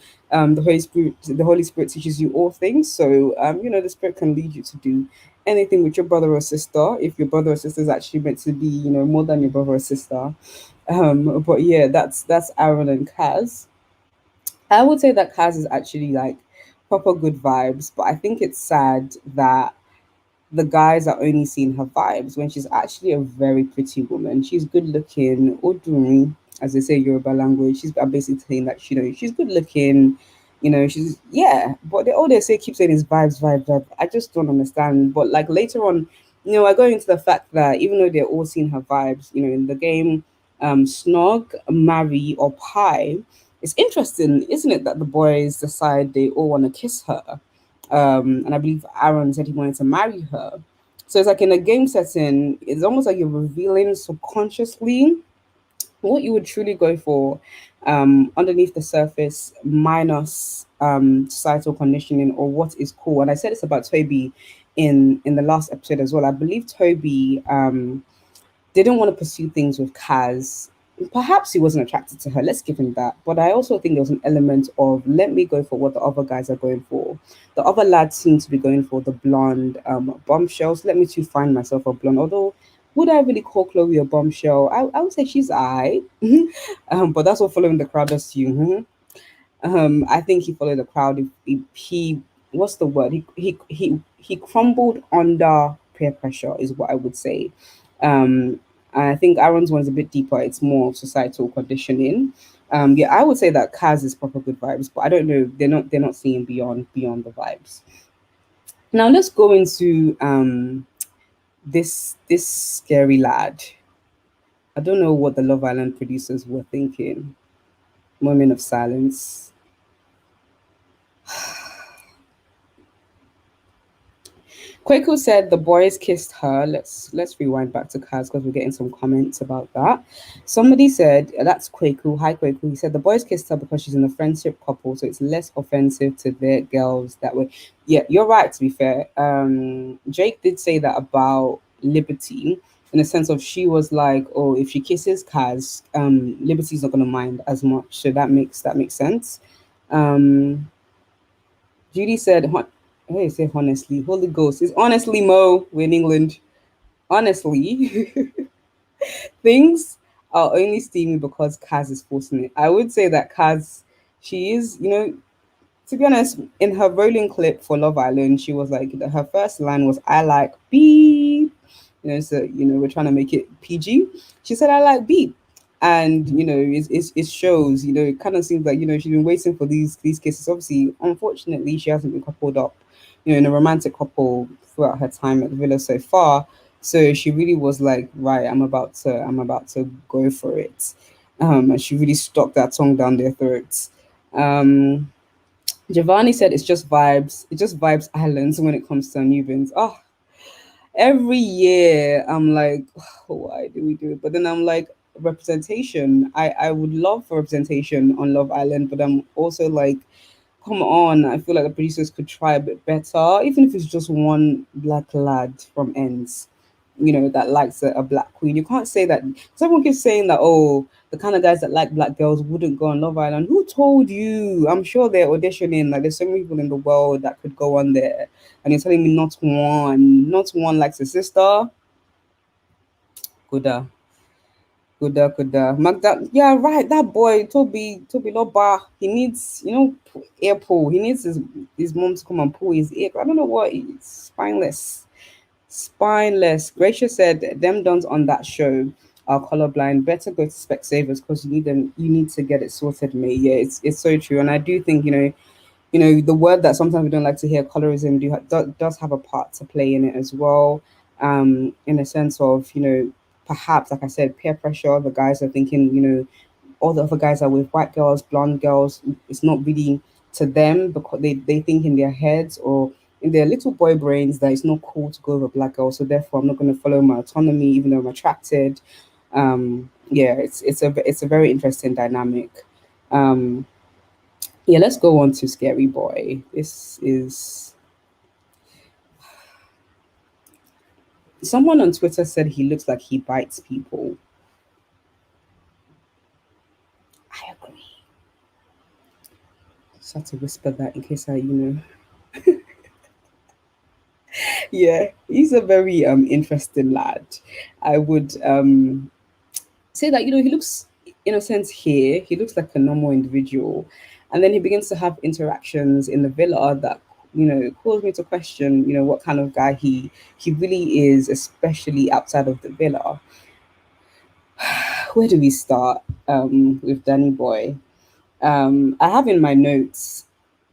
Holy Spirit teaches you all things. So, the Spirit can lead you to do anything with your brother or sister, if your brother or sister is actually meant to be, more than your brother or sister. But yeah, that's Aaron and Kaz. I would say that Kaz is actually like proper good vibes, but I think it's sad that the guys are only seeing her vibes when she's actually a very pretty woman. She's good looking, odun, as they say in Yoruba language. She's basically saying that she's good looking, she's yeah. But all they say keep saying is vibes, vibes, vibes. I just don't understand. But like later on, I go into the fact that even though they're all seeing her vibes, in the game, snog, marry, or pie. It's interesting, isn't it, that the boys decide they all want to kiss her, and I believe Aaron said he wanted to marry her. So it's like in a game setting, it's almost like you're revealing subconsciously what you would truly go for underneath the surface, minus societal conditioning or what is cool. And I said this about Toby in the last episode as well. I believe Toby didn't want to pursue things with Kaz. Perhaps he wasn't attracted to her. Let's give him that. But I also think there was an element of let me go for what the other guys are going for. The other lads seem to be going for the blonde bombshells. Let me too find myself a blonde. Although, would I really call Chloe a bombshell? I would say she's I. But that's what following the crowd does to you. I think he followed the crowd. He what's the word? He crumbled under peer pressure, is what I would say. And I think Aaron's one is a bit deeper. It's more societal conditioning. Yeah, I would say that Kaz is proper good vibes, but I don't know. They're not seeing beyond the vibes. Now let's go into this scary lad. I don't know what the Love Island producers were thinking. Moment of silence. Kwaku said the boys kissed her. Let's rewind back to Kaz because we're getting some comments about that. Somebody said that's Kwaku. Hi Kwaku. He said the boys kissed her because she's in a friendship couple, so it's less offensive to their girls that way. Yeah, you're right. To be fair, Jake did say that about Liberty in the sense of she was like, oh, if she kisses Kaz, Liberty's not gonna mind as much. So that makes sense. Judy said, hey, say honestly, Holy Ghost. It's honestly, Mo. We're in England. Honestly, things are only steamy because Kaz is forcing it. I would say that Kaz, she is, to be honest, in her rolling clip for Love Island, she was like, her first line was, I like beep. So, we're trying to make it PG. She said, I like beep. And, it shows, it kind of seems like, she's been waiting for these cases. Obviously, unfortunately, she hasn't been coupled up, in a romantic couple throughout her time at the villa so far. So she really was like, right, I'm about to go for it. And she really stuck that tongue down their throats. Giovanni said it's just vibes. It's just vibes islands when it comes to Nubans. Oh, every year I'm like, oh, why do we do it? But then I'm like, representation. I would love for representation on Love Island, but I'm also like, come on, I feel like the producers could try a bit better, even if it's just one black lad from ends, that likes a black queen. You can't say that. Someone keeps saying that, oh, the kind of guys that like black girls wouldn't go on Love Island. Who told you? I'm sure they're auditioning. Like, there's so many people in the world that could go on there. And you're telling me not one likes a sister? Good. Good. Magda, yeah, right. That boy, Toby Loba, he needs, ear pull. He needs his mom to come and pull his ear. I don't know what. It's spineless. Spineless. Gracia said, them dons on that show are colorblind. Better go to Specsavers because you need them. You need to get it sorted, mate. Yeah, it's so true. And I do think, the word that sometimes we don't like to hear, colorism, does have a part to play in it as well. In a sense of, perhaps, like I said, peer pressure. The guys are thinking, all the other guys are with white girls, blonde girls. It's not really to them because they think in their heads or in their little boy brains that it's not cool to go with a black girl. So therefore, I'm not going to follow my autonomy, even though I'm attracted. Yeah, it's a very interesting dynamic. Um, yeah, let's go on to Scary Boy. This is someone on Twitter said he looks like he bites people. I agree. Just had to whisper that in case yeah, he's a very interesting lad. I would say that he looks, in a sense, here he looks like a normal individual, and then he begins to have interactions in the villa that cause me to question what kind of guy he really is, especially outside of the villa. Where do we start with Danny Boy? I have in my notes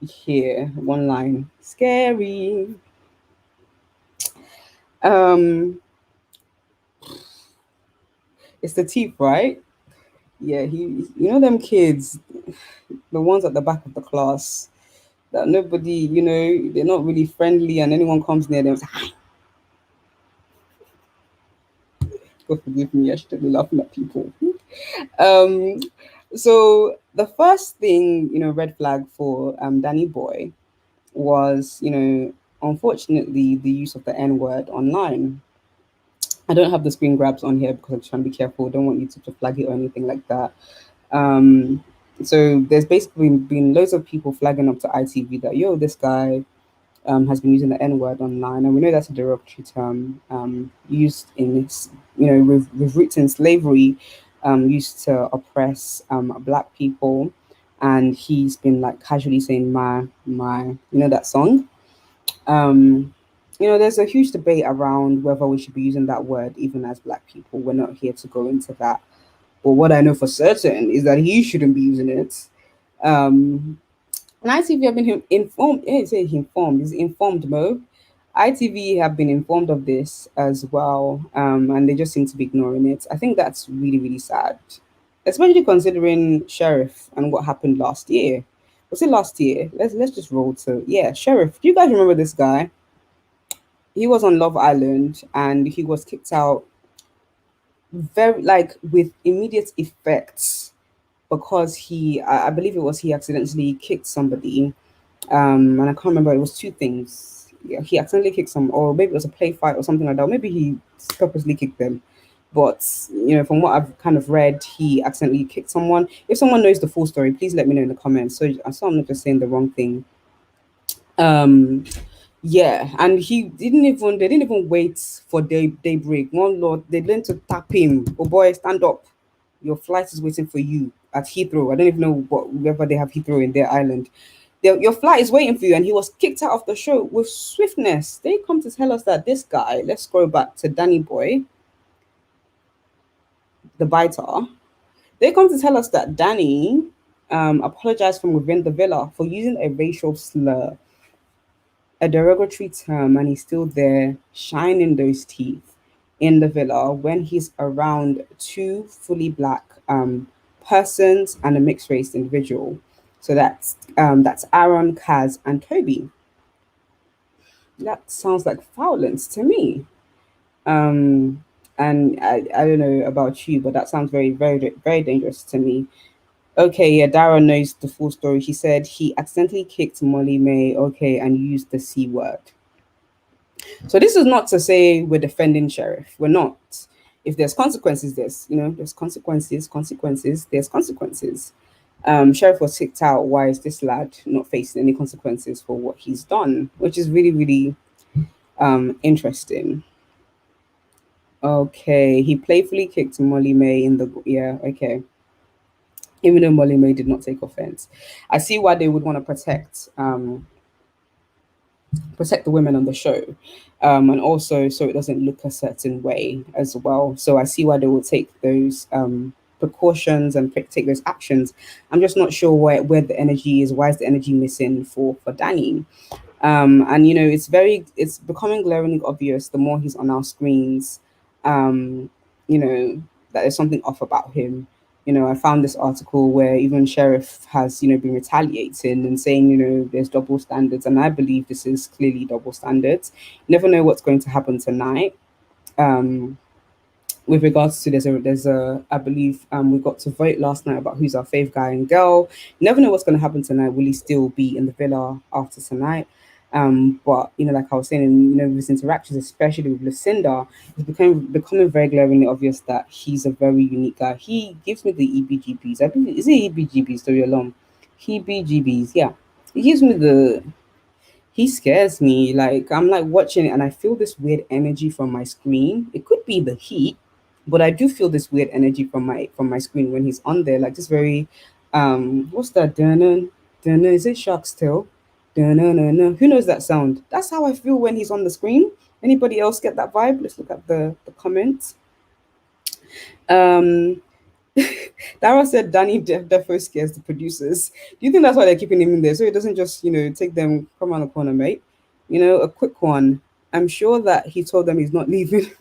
here one line: scary. um it's the teeth, right? Yeah, them kids, the ones at the back of the class that nobody, they're not really friendly, and anyone comes near them, it's like, "Hi." God forgive me, I shouldn't be laughing at people. um so the first thing, red flag for Danny Boy was, unfortunately, the use of the N-word online. I don't have the screen grabs on here because I'm trying to be careful. I don't want YouTube to flag it or anything like that. Um, so there's basically been loads of people flagging up to ITV that, yo, this guy has been using the N word online, and we know that's a derogatory term used in, with roots in slavery, used to oppress black people, and he's been like casually saying my, that song. Um, there's a huge debate around whether we should be using that word even as black people. We're not here to go into that. But what I know for certain is that he shouldn't be using it. Um, and ITV have been informed. Yeah, say informed. Is informed, Mo. ITV have been informed of this as well, and they just seem to be ignoring it. I think that's really, really sad, especially considering Sheriff and what happened last year. Was it last year? Let's just roll to, yeah, Sheriff. Do you guys remember this guy? He was on Love Island and he was kicked out very, like, with immediate effects because I believe it was he accidentally kicked somebody, and I can't remember. It was two things. Yeah, he accidentally kicked some, or maybe it was a play fight or something like that. Or maybe he purposely kicked them. But from what I've kind of read, he accidentally kicked someone. If someone knows the full story, please let me know in the comments. So I'm not just saying the wrong thing. Yeah, and they didn't even wait for daybreak. One lord, they learned to tap him. Oh boy, stand up. Your flight is waiting for you at Heathrow. I don't even know whether they have Heathrow in their island. Your flight is waiting for you, and he was kicked out of the show with swiftness. They come to tell us that this guy, let's scroll back to Danny Boy, the biter. They come to tell us that Danny apologized from within the villa for using a racial slur, a derogatory term, and he's still there shining those teeth in the villa when he's around two fully black persons and a mixed race individual. So that's Aaron, Kaz, and Toby. That sounds like violence to me. Um, And I don't know about you, but that sounds very, very, very dangerous to me. Okay, yeah, Dara knows the full story. She said he accidentally kicked Molly May, okay, and used the C word. So this is not to say we're defending Sheriff. We're not. If there's consequences, there's consequences, there's consequences. Sheriff was kicked out. Why is this lad not facing any consequences for what he's done? Which is really, really interesting. Okay, he playfully kicked Molly May in the okay. Even though Molly May did not take offense. I see why they would want to protect the women on the show, and also so it doesn't look a certain way as well. So I see why they will take those precautions and take those actions. I'm just not sure where the energy is. Why is the energy missing for Danny? And it's becoming glaringly obvious the more he's on our screens, that there's something off about him. I found this article where even Sheriff has, been retaliating and saying, there's double standards. And I believe this is clearly double standards. You never know what's going to happen tonight. With regards to I believe we got to vote last night about who's our fave guy and girl. You never know what's going to happen tonight. Will he still be in the villa after tonight? But like I was saying, with his interactions, especially with Lucinda, it's becoming very glaringly obvious that he's a very unique guy. He gives me the EBGBs. I believe is it EBGBs? Story along, EBGBs. Yeah, he gives me he scares me. Like I'm like watching it and I feel this weird energy from my screen. It could be the heat, but I do feel this weird energy from my screen when he's on there. Like this very what's that? Dun dun. Is it Shark's Tale? Dun Who knows that sound? That's how I feel when he's on the screen. Anybody else get that vibe? Let's look at the comments. Dara said Danny defo scares the producers. Do you think that's why they're keeping him in there? So it doesn't just, take them from around the corner, mate. A quick one. I'm sure that he told them he's not leaving.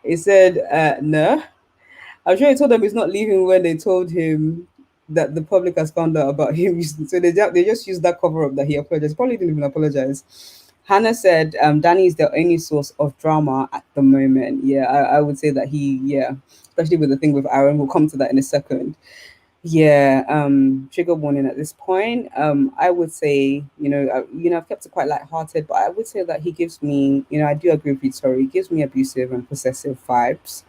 He said, no. I'm sure he told them he's not leaving when they told him that the public has found out about him. So they just used that cover up that he apologized. Probably didn't even apologize. Hannah said Danny is the only source of drama at the moment. Yeah, I would say that especially with the thing with Aaron. We'll come to that in a second. Yeah, trigger warning at this point. I would say, I've kept it quite lighthearted, but I would say that he gives me, I do agree with you, Tori, he gives me abusive and possessive vibes.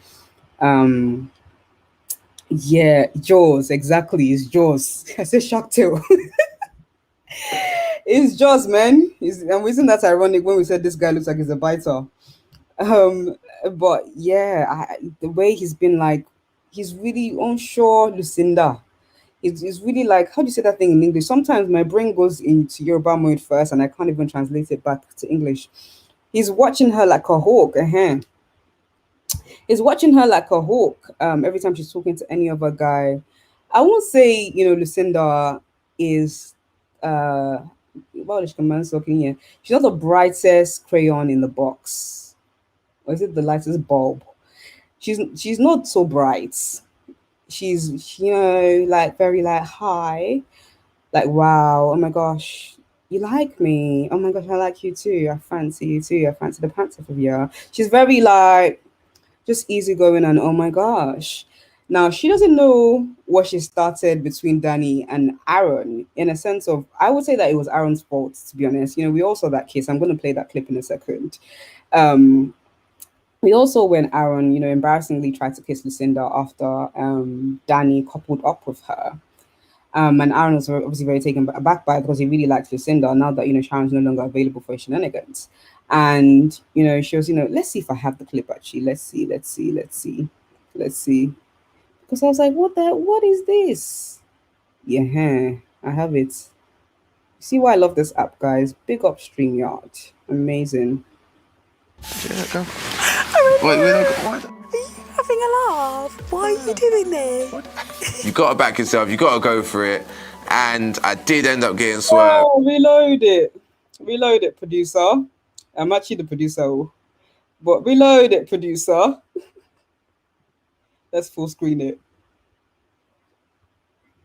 Yeah, Jaws, exactly. It's Jaws. I said Shark Tale. It's Jaws, man. And isn't that ironic when we said this guy looks like he's a biter? But yeah, the way he's been like, he's really unsure, Lucinda. It's really like, how do you say that thing in English? Sometimes my brain goes into Yoruba mode first and I can't even translate it back to English. He's watching her like a hawk. He's watching her like a hawk every time she's talking to any other guy. I won't say, Lucinda is she's not the brightest crayon in the box. Or is it the lightest bulb? She's not so bright. She's like very like hi, like wow, oh my gosh, you like me, oh my gosh, I like you too, I fancy you too, I fancy the pants off of you. She's very like just easygoing and oh my gosh. Now she doesn't know what she started between Danny and Aaron, in a sense of, I would say that it was Aaron's fault, to be honest. We all saw that case. I'm going to play that clip in a second. We also, when Aaron, embarrassingly tried to kiss Lucinda after Danny coupled up with her. And Aaron was obviously very taken aback by it because he really liked Lucinda now that, Sharon's no longer available for shenanigans. And, she was, let's see if I have the clip actually. Let's see. Because I was like, what is this? Yeah, I have it. See why I love this app, guys? Big up StreamYard. Amazing. Yeah, go. Wait, why? Are you having a laugh? Why are you doing this? You got to back yourself. You got to go for it. And I did end up getting swerved. Oh, reload it, producer. I'm actually the producer, but reload it, producer. Let's full screen it.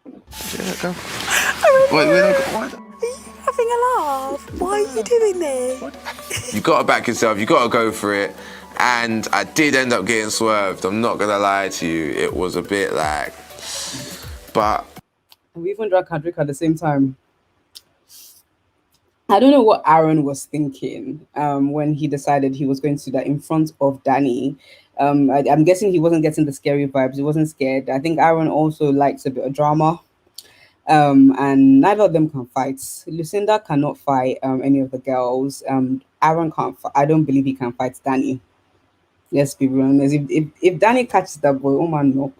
Yeah, go. Wait, why? Are you having a laugh? Why are you doing this? You got to back yourself. You got to go for it. And I did end up getting swerved. I'm not gonna lie to you. It was a bit like, but we even drank and drink at the same time. I don't know what Aaron was thinking when he decided he was going to do that in front of Danny. I'm guessing he wasn't getting the scary vibes. He wasn't scared. I think Aaron also likes a bit of drama. And neither of them can fight. Lucinda cannot fight any of the girls. Aaron can't. I don't believe he can fight Danny. Let's be honest. If Danny catches that boy, oh man, no,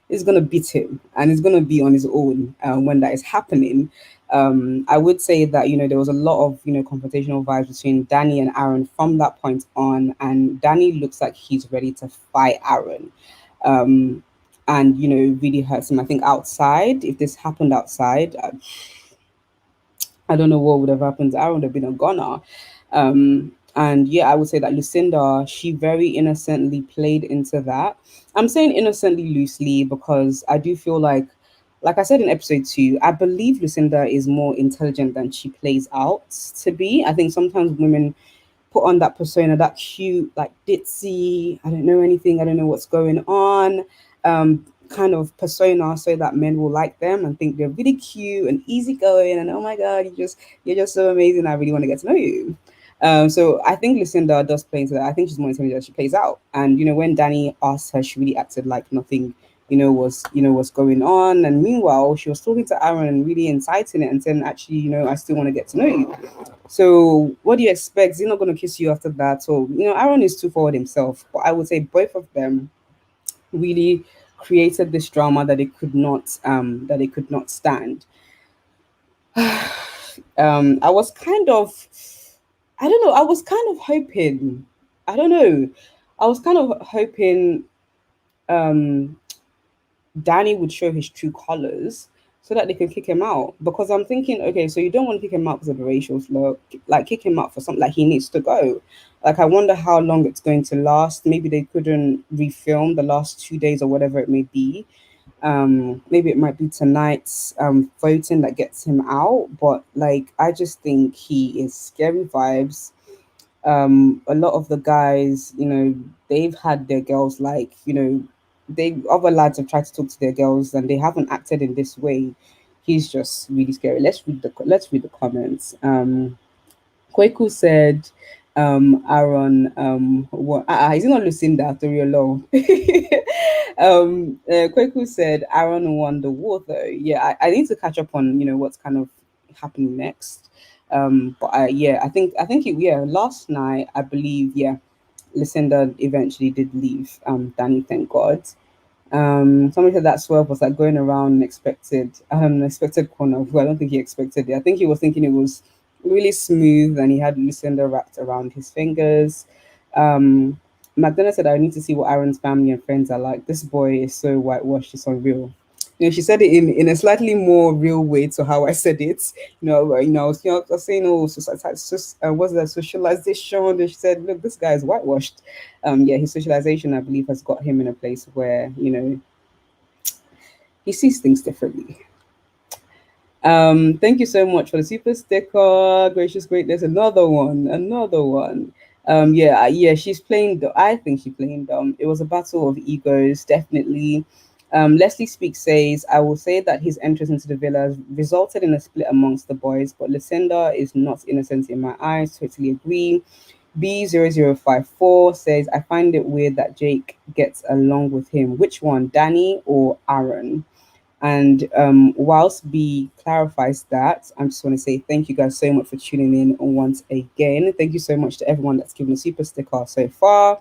is going to beat him and it's going to be on his own when that is happening. I would say that, there was a lot of, confrontational vibes between Danny and Aaron from that point on. And Danny looks like he's ready to fight Aaron. And, really hurts him. I think outside, if this happened outside, I don't know what would have happened. Aaron would have been a goner. And yeah, I would say that Lucinda, she very innocently played into that. I'm saying innocently loosely because I do feel like I said in episode 2, I believe Lucinda is more intelligent than she plays out to be. I think sometimes women put on that persona, that cute, like ditzy, I don't know anything, I don't know what's going on, kind of persona, so that men will like them and think they're really cute and easygoing and oh my god, you're just so amazing. I really want to get to know you. So I think Lucinda does play into that. I think she's more intelligent than she plays out. And when Danny asked her, she really acted like nothing, was going on. And meanwhile, she was talking to Aaron and really inciting it and saying, actually, I still want to get to know you. So what do you expect? Is he not going to kiss you after that? So Aaron is too forward himself. But I would say both of them really created this drama that they could not stand. I was kind of, I don't know, I was kind of hoping, I don't know, I was kind of hoping Danny would show his true colors so that they can kick him out. Because I'm thinking, okay, so you don't want to kick him out because of a racial slur, like kick him out for something, like he needs to go. Like, I wonder how long it's going to last. Maybe they couldn't refilm the last 2 days or whatever it may be. Maybe it might be tonight's voting that gets him out. But like, I just think he is scary vibes. A lot of the guys, they've had their girls other lads have tried to talk to their girls and they haven't acted in this way. He's just really scary. Let's read the comments. Kweku said, Aaron, what? Is it not Lucinda? Toriolo. Kweku said, Aaron won the war though. Yeah, I need to catch up on what's kind of happening next. But I think last night I believe Lucinda eventually did leave Danny, thank God. Somebody said that swerve was like going around an expected corner. Well, I don't think he expected it. I think he was thinking it was really smooth and he had Lucinda wrapped around his fingers. Magdalena said, I need to see what Aaron's family and friends are like. This boy is so whitewashed, it's unreal. She said it in a slightly more real way to how I said it. I was saying, what's that socialization? And she said, look, this guy is whitewashed. His socialization, I believe, has got him in a place where, he sees things differently. Thank you so much for the super sticker. Gracious greatness. Another one. She's playing. I think she's playing dumb. It was a battle of egos, definitely. Leslie Speaks says, I will say that his entrance into the villa resulted in a split amongst the boys, but Lucinda is not innocent in my eyes. Totally agree. B0054 says, I find it weird that Jake gets along with him. Which one, Danny or Aaron? And whilst B clarifies that, I just want to say thank you guys so much for tuning in once again. Thank you so much to everyone that's given a super sticker so far.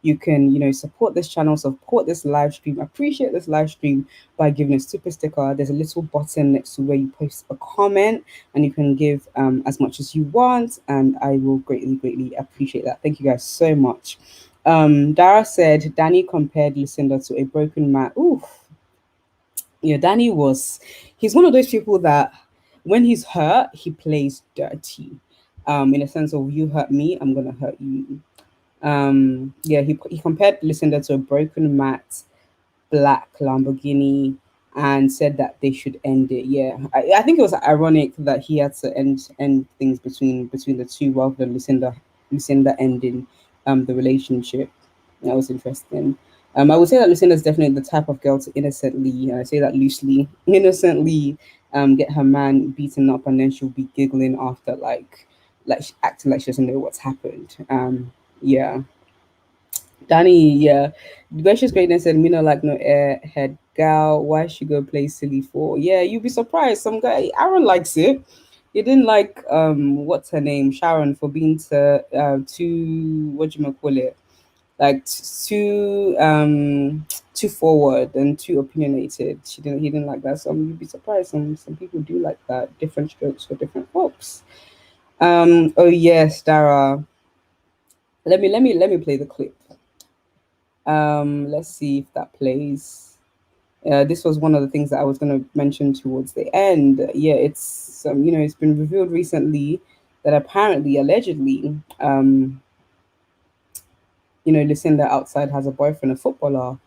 You can, support this channel, support this live stream, appreciate this live stream by giving a super sticker. There's a little button next to where you post a comment and you can give as much as you want. And I will greatly, greatly appreciate that. Thank you guys so much. Dara said, Danny compared Lucinda to a broken man. Ooh. Yeah, Danny he's one of those people that when he's hurt, he plays dirty. In a sense of, you hurt me, I'm going to hurt you. He compared Lucinda to a broken matte black Lamborghini and said that they should end it. Yeah, I think it was ironic that he had to end things between the two rather than Lucinda ending the relationship. That was interesting. I would say that Lucinda is definitely the type of girl to innocently, and I say that loosely, innocently get her man beaten up, and then she'll be giggling after, like acting like she doesn't know what's happened. Yeah. Danny, yeah. Gracious Greatness said, me not like no airhead gal. Why she go play silly for? Yeah, you'd be surprised. Some guy, Aaron likes it. He didn't like what's her name, Sharon, for being too, what do you call it, like too forward and too opinionated. He didn't like that. So you'd be surprised. Some people do like that. Different strokes for different folks. Oh yes, Dara. Let me play the clip. Let's see if that plays. This was one of the things that I was going to mention towards the end. Yeah, it's it's been revealed recently that apparently, allegedly, Lucinda outside has a boyfriend, a footballer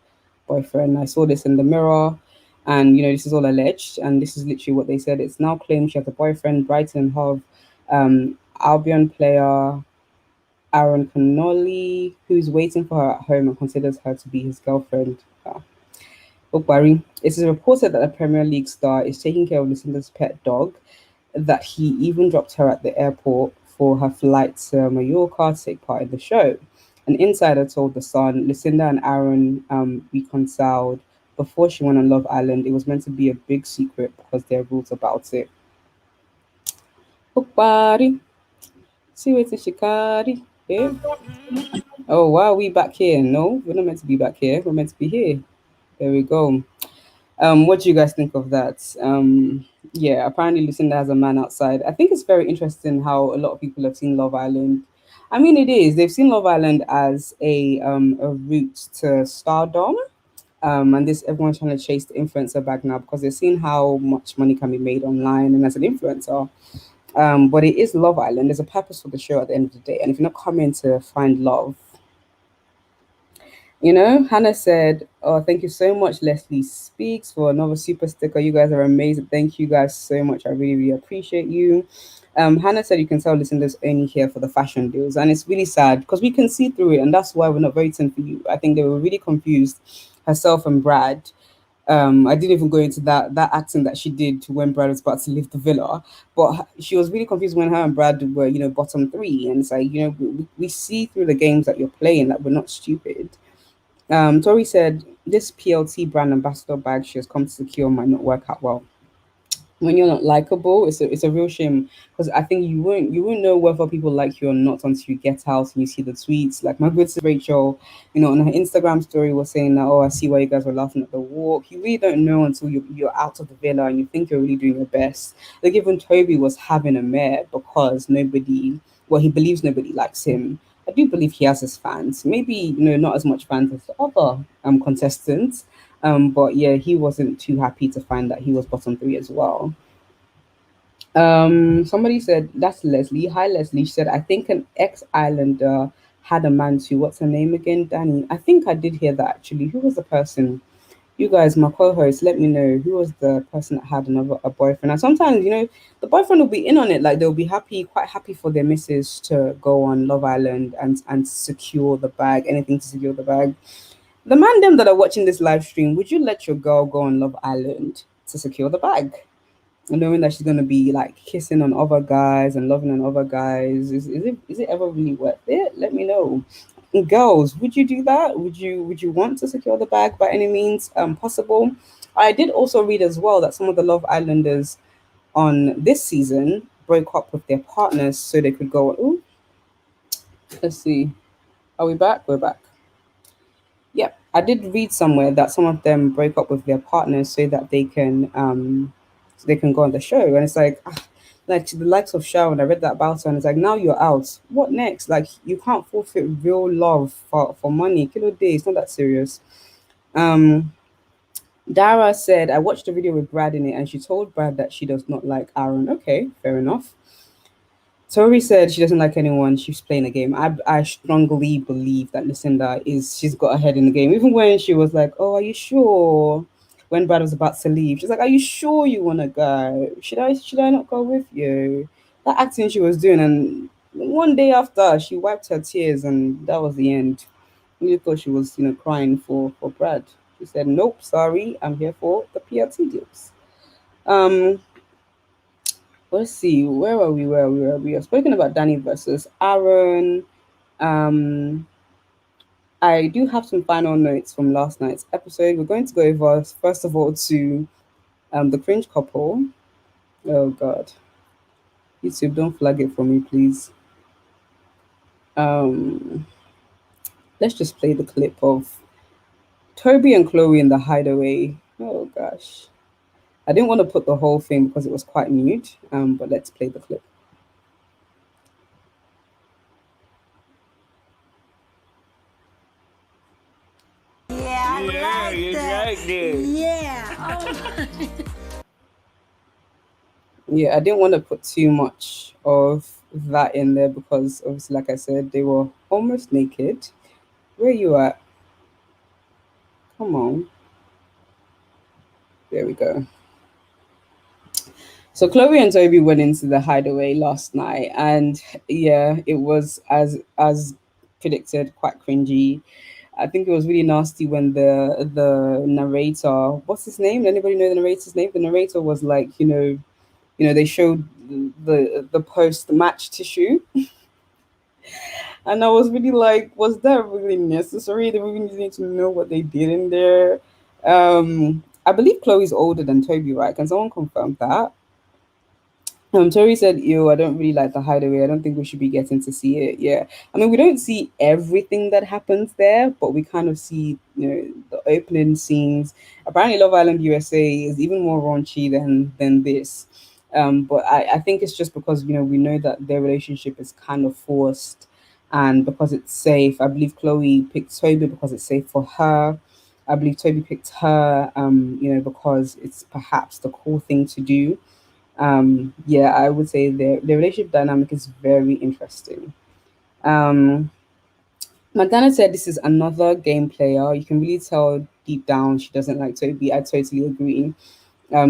boyfriend. I saw this in the Mirror, and this is all alleged, and this is literally what they said. It's now claimed she has a boyfriend, Brighton and Hove, Albion player Aaron Connolly, who's waiting for her at home and considers her to be his girlfriend. Barry. It is reported that the Premier League star is taking care of Lucinda's pet dog, that he even dropped her at the airport for her flight to Mallorca to take part in the show. An insider told The Sun Lucinda and Aaron reconciled before she went on Love Island. It was meant to be a big secret because there are rules about it. Barry. See what's in Shikari. Yeah. Oh wow, we back here. No, we're not meant to be back here. We're meant to be here. There we go. What do you guys think of that? Yeah, apparently Lucinda has a man outside. I think it's very interesting how a lot of people have seen Love Island. I mean, it is. They've seen Love Island as a route to stardom. And this everyone's trying to chase the influencer bag now because they've seen how much money can be made online and as an influencer. But it is Love Island. There's a purpose for the show at the end of the day. And if you're not coming to find love, Hannah said, "Oh, thank you so much, Leslie Speaks, for another super sticker. You guys are amazing. Thank you guys so much. I really, really appreciate you." Hannah said, "You can tell listeners only here for the fashion deals." And it's really sad because we can see through it. And that's why we're not voting for you. I think they were really confused, herself and Brad. I didn't even go into that acting that she did when Brad was about to leave the villa, but she was really confused when her and Brad were, bottom three. And it's like, we see through the games that you're playing that we're not stupid. Tori said, this PLT brand ambassador bag she has come to secure might not work out well. When you're not likable, it's a real shame because I think you won't know whether people like you or not until you get out and you see the tweets. Like my good sis Rachel, on her Instagram story was saying that, oh, I see why you guys were laughing at the walk. You really don't know until you're out of the villa and you think you're really doing your best. Like even Toby was having a mare because he believes nobody likes him. I do believe he has his fans. Maybe not as much fans as the other contestants. But yeah, he wasn't too happy to find that he was bottom three as well. Somebody said that's Leslie. Hi Leslie. She said, I think an ex-islander had a man too. What's her name again? Danny. I think I did hear that actually. Who was the person? You guys, my co-host, let me know who was the person that had a boyfriend. And sometimes, the boyfriend will be in on it. Like they'll be quite happy for their missus to go on Love Island and secure the bag, anything to secure the bag. The man them that are watching this live stream, would you let your girl go on Love Island to secure the bag? And knowing that she's gonna be like kissing on other guys and loving on other guys, is it ever really worth it? Let me know. And girls, would you do that? Would you want to secure the bag by any means possible? I did also read as well that some of the Love Islanders on this season broke up with their partners so they could go. Ooh, let's see. Are we back? We're back. Yep, I did read somewhere that some of them break up with their partners so that they can go on the show. And it's like the likes of Sharon, I read that about her, and it's like, now you're out. What next? Like you can't forfeit real love for money. Kilo day, it's not that serious. Dara said, I watched a video with Brad in it, and she told Brad that she does not like Aaron. Okay, fair enough. Tori said she doesn't like anyone. She's playing a game. I strongly believe that Lucinda she's got ahead in the game. Even when she was like, oh, are you sure? When Brad was about to leave, she's like, are you sure you want to go? Should I not go with you? That acting she was doing, and one day after, she wiped her tears, and that was the end. You thought she was, crying for Brad. She said, "Nope, sorry, I'm here for the PLT deals." Um, let's see, where are we? Where are we? Where are we? I've spoken about Danny versus Aaron. Um, I do have some final notes from last night's episode. We're going to go over first of all to the cringe couple. Oh God, YouTube, don't flag it for me, please. Um, let's just play the clip of Toby and Chloe in the hideaway. Oh gosh. I didn't want to put the whole thing because it was quite mute, but let's play the clip. Yeah, I like that. Yeah. Yeah, I didn't want to put too much of that in there because obviously, like I said, they were almost naked. Where you at? Come on. There we go. So Chloe and Toby went into the hideaway last night, and yeah, it was as predicted, quite cringy. I think it was really nasty when the narrator, what's his name? Anybody know the narrator's name? The narrator was like, they showed the post match tissue, and I was really like, was that really necessary? They really need to know what they did in there. I believe Chloe's older than Toby, right? Can someone confirm that? Tori said, "Ew, I don't really like the hideaway. I don't think we should be getting to see it." Yeah, I mean, we don't see everything that happens there, but we kind of see, the opening scenes. Apparently, Love Island USA is even more raunchy than this. But I think it's just because we know that their relationship is kind of forced, and because it's safe. I believe Chloe picked Toby because it's safe for her. I believe Toby picked her, because it's perhaps the cool thing to do. Yeah, I would say the relationship dynamic is very interesting. um Magdana said this is another game player. You can really tell deep down she doesn't like Toby. I totally agree.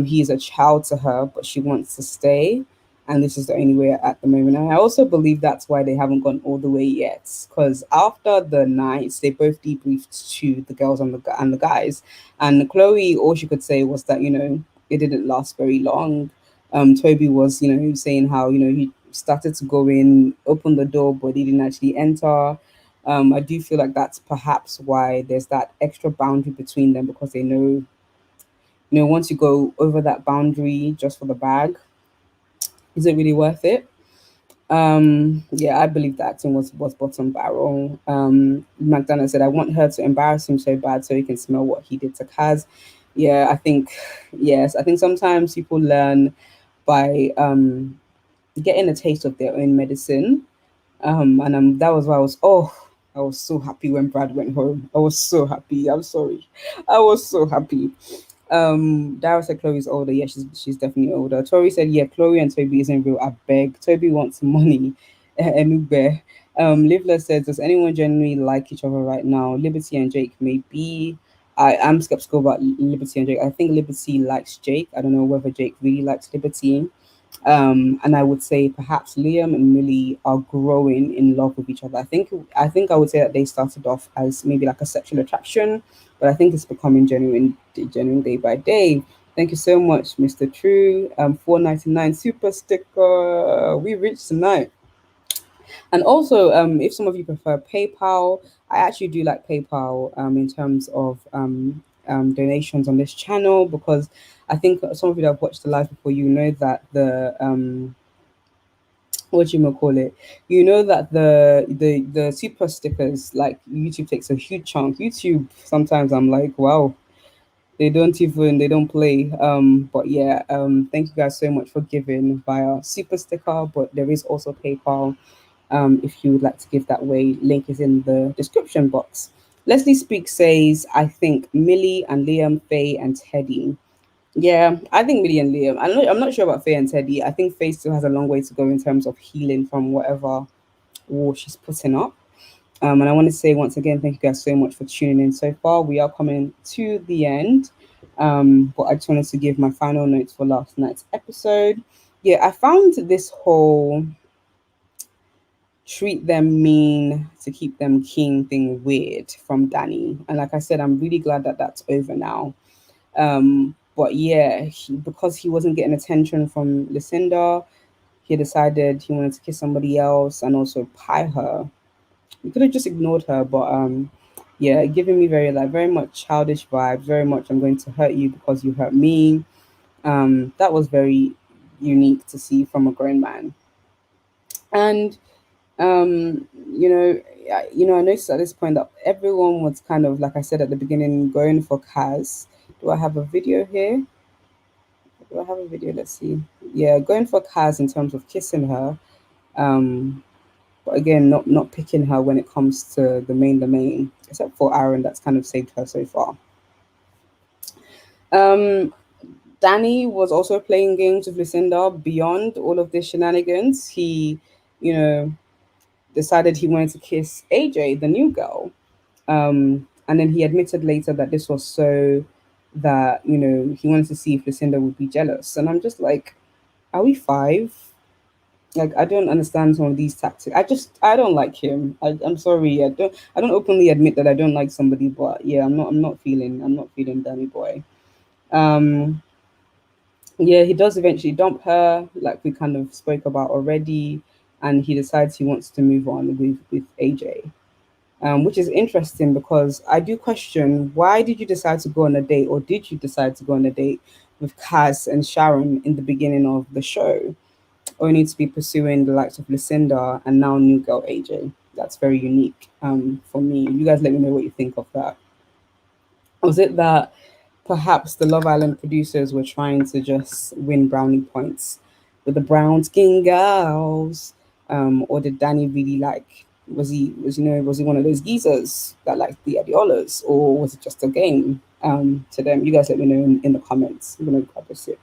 He's a child to her, but she wants to stay, and this is the only way at the moment. And I also believe that's why they haven't gone all the way yet. Because after the nights, they both debriefed to the girls and the guys, and Chloe, all she could say was that it didn't last very long. Toby was saying how he started to go in, open the door, but he didn't actually enter. I do feel like that's perhaps why there's that extra boundary between them because they know once you go over that boundary just for the bag, is it really worth it? Yeah, I believe the acting was bottom barrel. McDonough said, "I want her to embarrass him so bad so he can smell what he did to Kaz." Yeah, I think yes. I think sometimes people learn by getting a taste of their own medicine. And that was why I was so happy when Brad went home. I was so happy. I'm sorry. I was so happy. Dara said Chloe's older. Yeah, she's definitely older. Tori said, yeah, Chloe and Toby isn't real. I beg. Toby wants money. Enugbe. Livler says, does anyone genuinely like each other right now? Liberty and Jake maybe. I am skeptical about Liberty and Jake. I think Liberty likes Jake. I don't know whether Jake really likes Liberty. And I would say perhaps Liam and Millie are growing in love with each other. I think I would say that they started off as maybe like a sexual attraction, but I think it's becoming genuine day by day. Thank you so much, Mr. True. 4.99 super sticker. We reached tonight. And also, if some of you prefer PayPal, I actually do like PayPal in terms of donations on this channel because I think some of you that have watched the live before, that the what do you call it? That the super stickers, like YouTube takes a huge chunk. YouTube sometimes I'm like, wow, they don't play. But yeah, thank you guys so much for giving via super sticker, but there is also PayPal. If you would like to give that way, link is in the description box. Leslie Speak says, I think Millie and Liam, Faye and Teddy. Yeah, I think Millie and Liam. I'm not sure about Faye and Teddy. I think Faye still has a long way to go in terms of healing from whatever war she's putting up. And I want to say once again, thank you guys so much for tuning in so far. We are coming to the end. But I just wanted to give my final notes for last night's episode. Yeah, I found this whole, what do you call it? You know that the situation is kind of forced, and because it's safe, I believe Toby picked Toby because it's safe for her. I believe Toby picked her, treat them mean to keep them keen thing weird from Danny. And like I said, I'm really glad that that's over now. But yeah, because he wasn't getting attention from Lucinda, he decided he wanted to kiss somebody else and also pie her. He could have just ignored her, but yeah, giving me very much childish vibes. Very much, I'm going to hurt you because you hurt me. That was very unique to see from a grown man. And I noticed at this point that everyone was kind of, like I said at the beginning, going for Kaz. Do I have a video here? Do I have a video? Let's see. Yeah, going for Kaz in terms of kissing her. But again, not picking her when it comes to the main, except for Aaron, that's kind of saved her so far. Danny was also playing games with Lucinda beyond all of this shenanigans. He, decided he wanted to kiss AJ, the new girl. And then he admitted later that this was so that, he wanted to see if Lucinda would be jealous. And I'm just like, are we five? Like, I don't understand some of these tactics. I don't like him. I'm sorry. I don't openly admit that I don't like somebody, but yeah, I'm not feeling Danny boy. Yeah, he does eventually dump her, like we kind of spoke about already, and he decides he wants to move on with AJ. Which is interesting because I do question, why did you decide to go on a date, or did you decide to go on a date with Kaz and Sharon in the beginning of the show, only to be pursuing the likes of Lucinda and now new girl AJ? That's very unique for me. You guys let me know what you think of that. Was it that perhaps the Love Island producers were trying to just win brownie points with the brown skin girls? Or did Danny really was he one of those geezers that liked the Adiolas, or was it just a game to them? You guys let me know in the comments. I'm gonna grab a sip.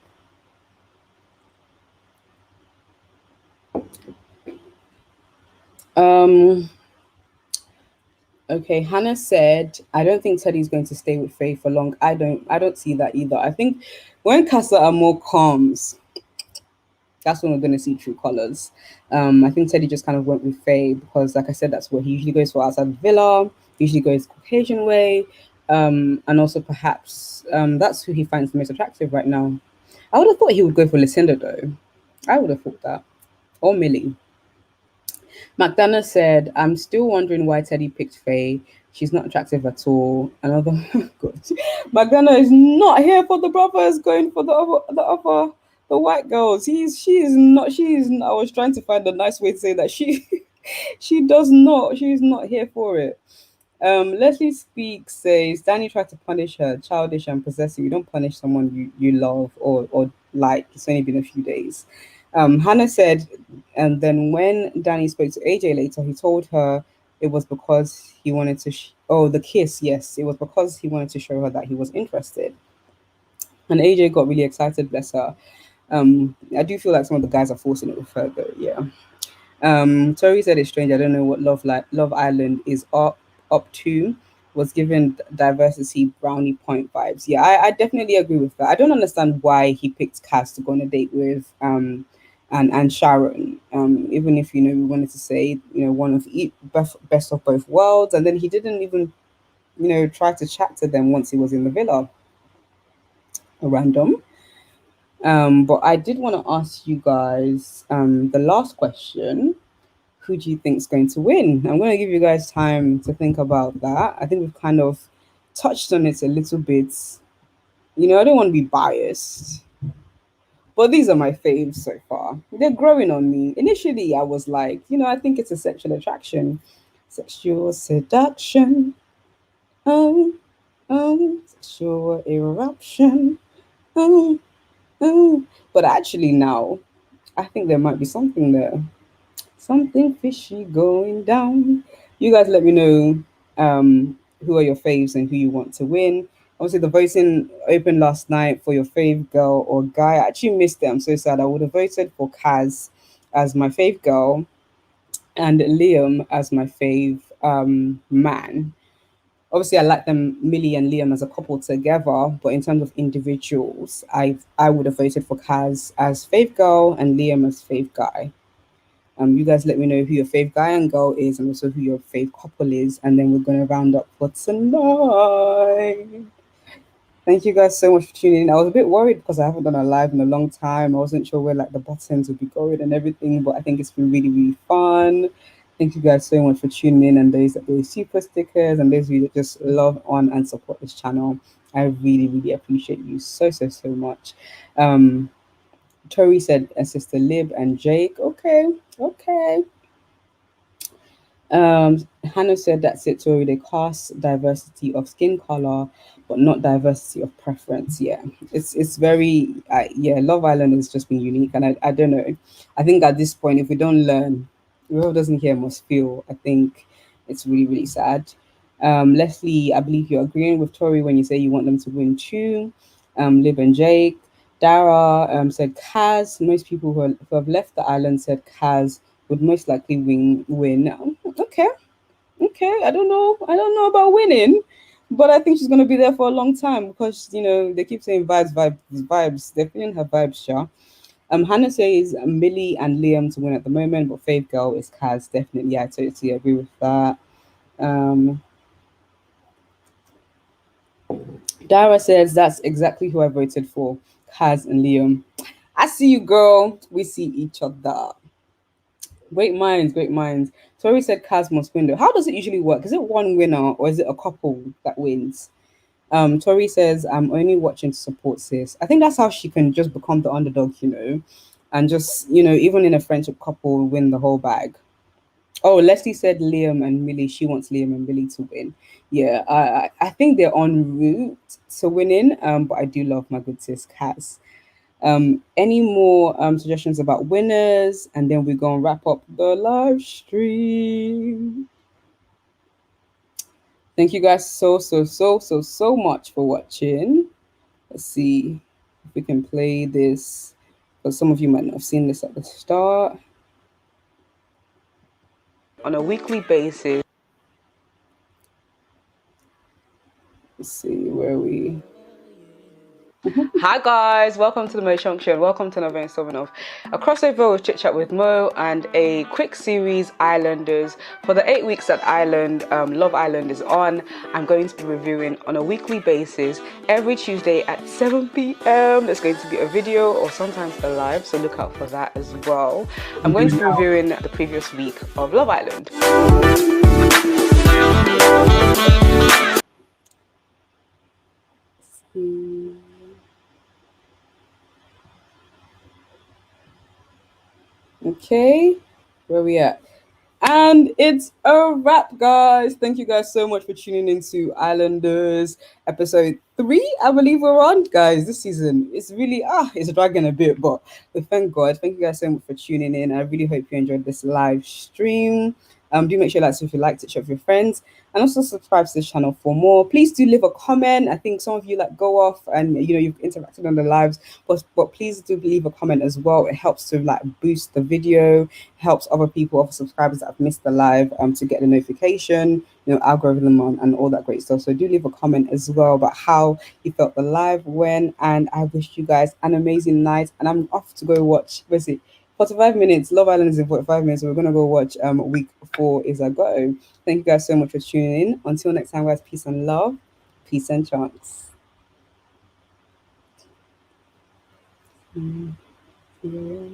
Okay, Hannah said, I don't think Teddy's going to stay with Faye for long. I don't see that either. I think when Casa Amor comes, that's when we're going to see true colors. I think Teddy just kind of went with Faye because, like I said, that's what he usually goes for outside the villa. Usually goes Caucasian way, and also perhaps that's who he finds the most attractive right now. I would have thought he would go for Lucinda though. I would have thought that, or Millie. McDonough said, I'm still wondering why Teddy picked Faye. She's not attractive at all. Another good. McDonough is not here for the brothers, going for the white girls. She is not. I was trying to find a nice way to say that she she's not here for it. Leslie Speaks says, Danny tried to punish her, childish and possessive. You don't punish someone you love or like. It's only been a few days. Hannah said, and then when Danny spoke to AJ later, he told her it was because he wanted to, the kiss, yes. It was because he wanted to show her that he was interested. And AJ got really excited, bless her. I do feel like some of the guys are forcing it with her, though, yeah. Tori said it's strange. I don't know what Love Island is up to. Was given diversity brownie point vibes. Yeah, I definitely agree with that. I don't understand why he picked Kaz to go on a date with and Sharon. Even if we wanted to say one of best of both worlds, and then he didn't even try to chat to them once he was in the villa. Random. But I did want to ask you guys the last question. Who do you think is going to win? I'm going to give you guys time to think about that. I think we've kind of touched on it a little bit. I don't want to be biased, but these are my faves so far. They're growing on me. Initially, I was like, I think it's a sexual attraction. Sexual seduction. Sexual eruption. But actually now, I think there might be something there. Something fishy going down. You guys let me know who are your faves and who you want to win. Obviously, the voting opened last night for your fave girl or guy. I actually missed it. I'm so sad. I would have voted for Kaz as my fave girl and Liam as my fave man. Obviously, I like them, Millie and Liam, as a couple together. But in terms of individuals, I would have voted for Kaz as fave girl and Liam as fave guy. You guys let me know who your fave guy and girl is, and also who your fave couple is, and then we're gonna round up for tonight. Thank you guys so much for tuning in. I was a bit worried because I haven't done a live in a long time. I wasn't sure where like the buttons would be going and everything, but I think it's been really, really fun. Thank you guys so much for tuning in, and those that do super stickers and those of you that just love on and support this channel. I really, really appreciate you so much. Tori said, Sister Lib and Jake. Okay, okay. Hannah said that's it, Tori. They cast diversity of skin color, but not diversity of preference. Yeah, it's very yeah. Love Island has just been unique, and I don't know. I think at this point, if we don't learn, whoever doesn't hear must feel. I think it's really really sad. Leslie, I believe you're agreeing with Tori when you say you want them to win too. Lib and Jake. Dara said Kaz. Most people who have left the island said Kaz would most likely win. Okay, okay. I don't know about winning, but I think she's gonna be there for a long time because they keep saying vibes. They're feeling her vibes, sure. Hannah says Millie and Liam to win at the moment, but fave girl is Kaz. Definitely, I totally agree with that. Dara says that's exactly who I voted for, Kaz and Liam. I see you, girl. We see each other. Great minds, great minds. Tori said Kaz must win though. How does it usually work? Is it one winner or is it a couple that wins? Tori says, I'm only watching to support sis. I think that's how she can just become the underdog, and just, even in a friendship couple, win the whole bag. Oh, Leslie said Liam and Millie. She wants Liam and Millie to win. Yeah, I think they're en route to winning. But I do love my good sis Kaz. Any more suggestions about winners, and then we're gonna wrap up the live stream. Thank you guys so much for watching. Let's see if we can play this, because some of you might not have seen this at the start. On a weekly basis, let's see where we. Hi guys, welcome to the Mo Junction. Welcome to another installment of a crossover with Chit Chat with Mo and a quick series Islanders. For the 8 weeks that Love Island is on, I'm going to be reviewing on a weekly basis every Tuesday at 7 p.m. There's going to be a video or sometimes a live, so look out for that as well. I'm going to be reviewing the previous week of Love Island. Okay, where we at? And it's a wrap, guys. Thank you guys so much for tuning into Islanders episode 3. I believe we're on, guys. This season it's really it's dragging a bit, but thank God. Thank you guys so much for tuning in. I really hope you enjoyed this live stream. Do make sure if you liked it, share with your friends, and also subscribe to this channel for more. Please do leave a comment. I think some of you go off and you've interacted on the lives, but please do leave a comment as well. It helps to boost the video, helps other people, other subscribers that have missed the live to get the notification, algorithm on and all that great stuff. So do leave a comment as well about how you felt the live went, and I wish you guys an amazing night. And I'm off to go watch. Where's it? 45 minutes. Love Island is in 45 minutes. So we're gonna go watch week 4 is a go. Thank you guys so much for tuning in. Until next time, guys, peace and love. Peace and chance. Yeah.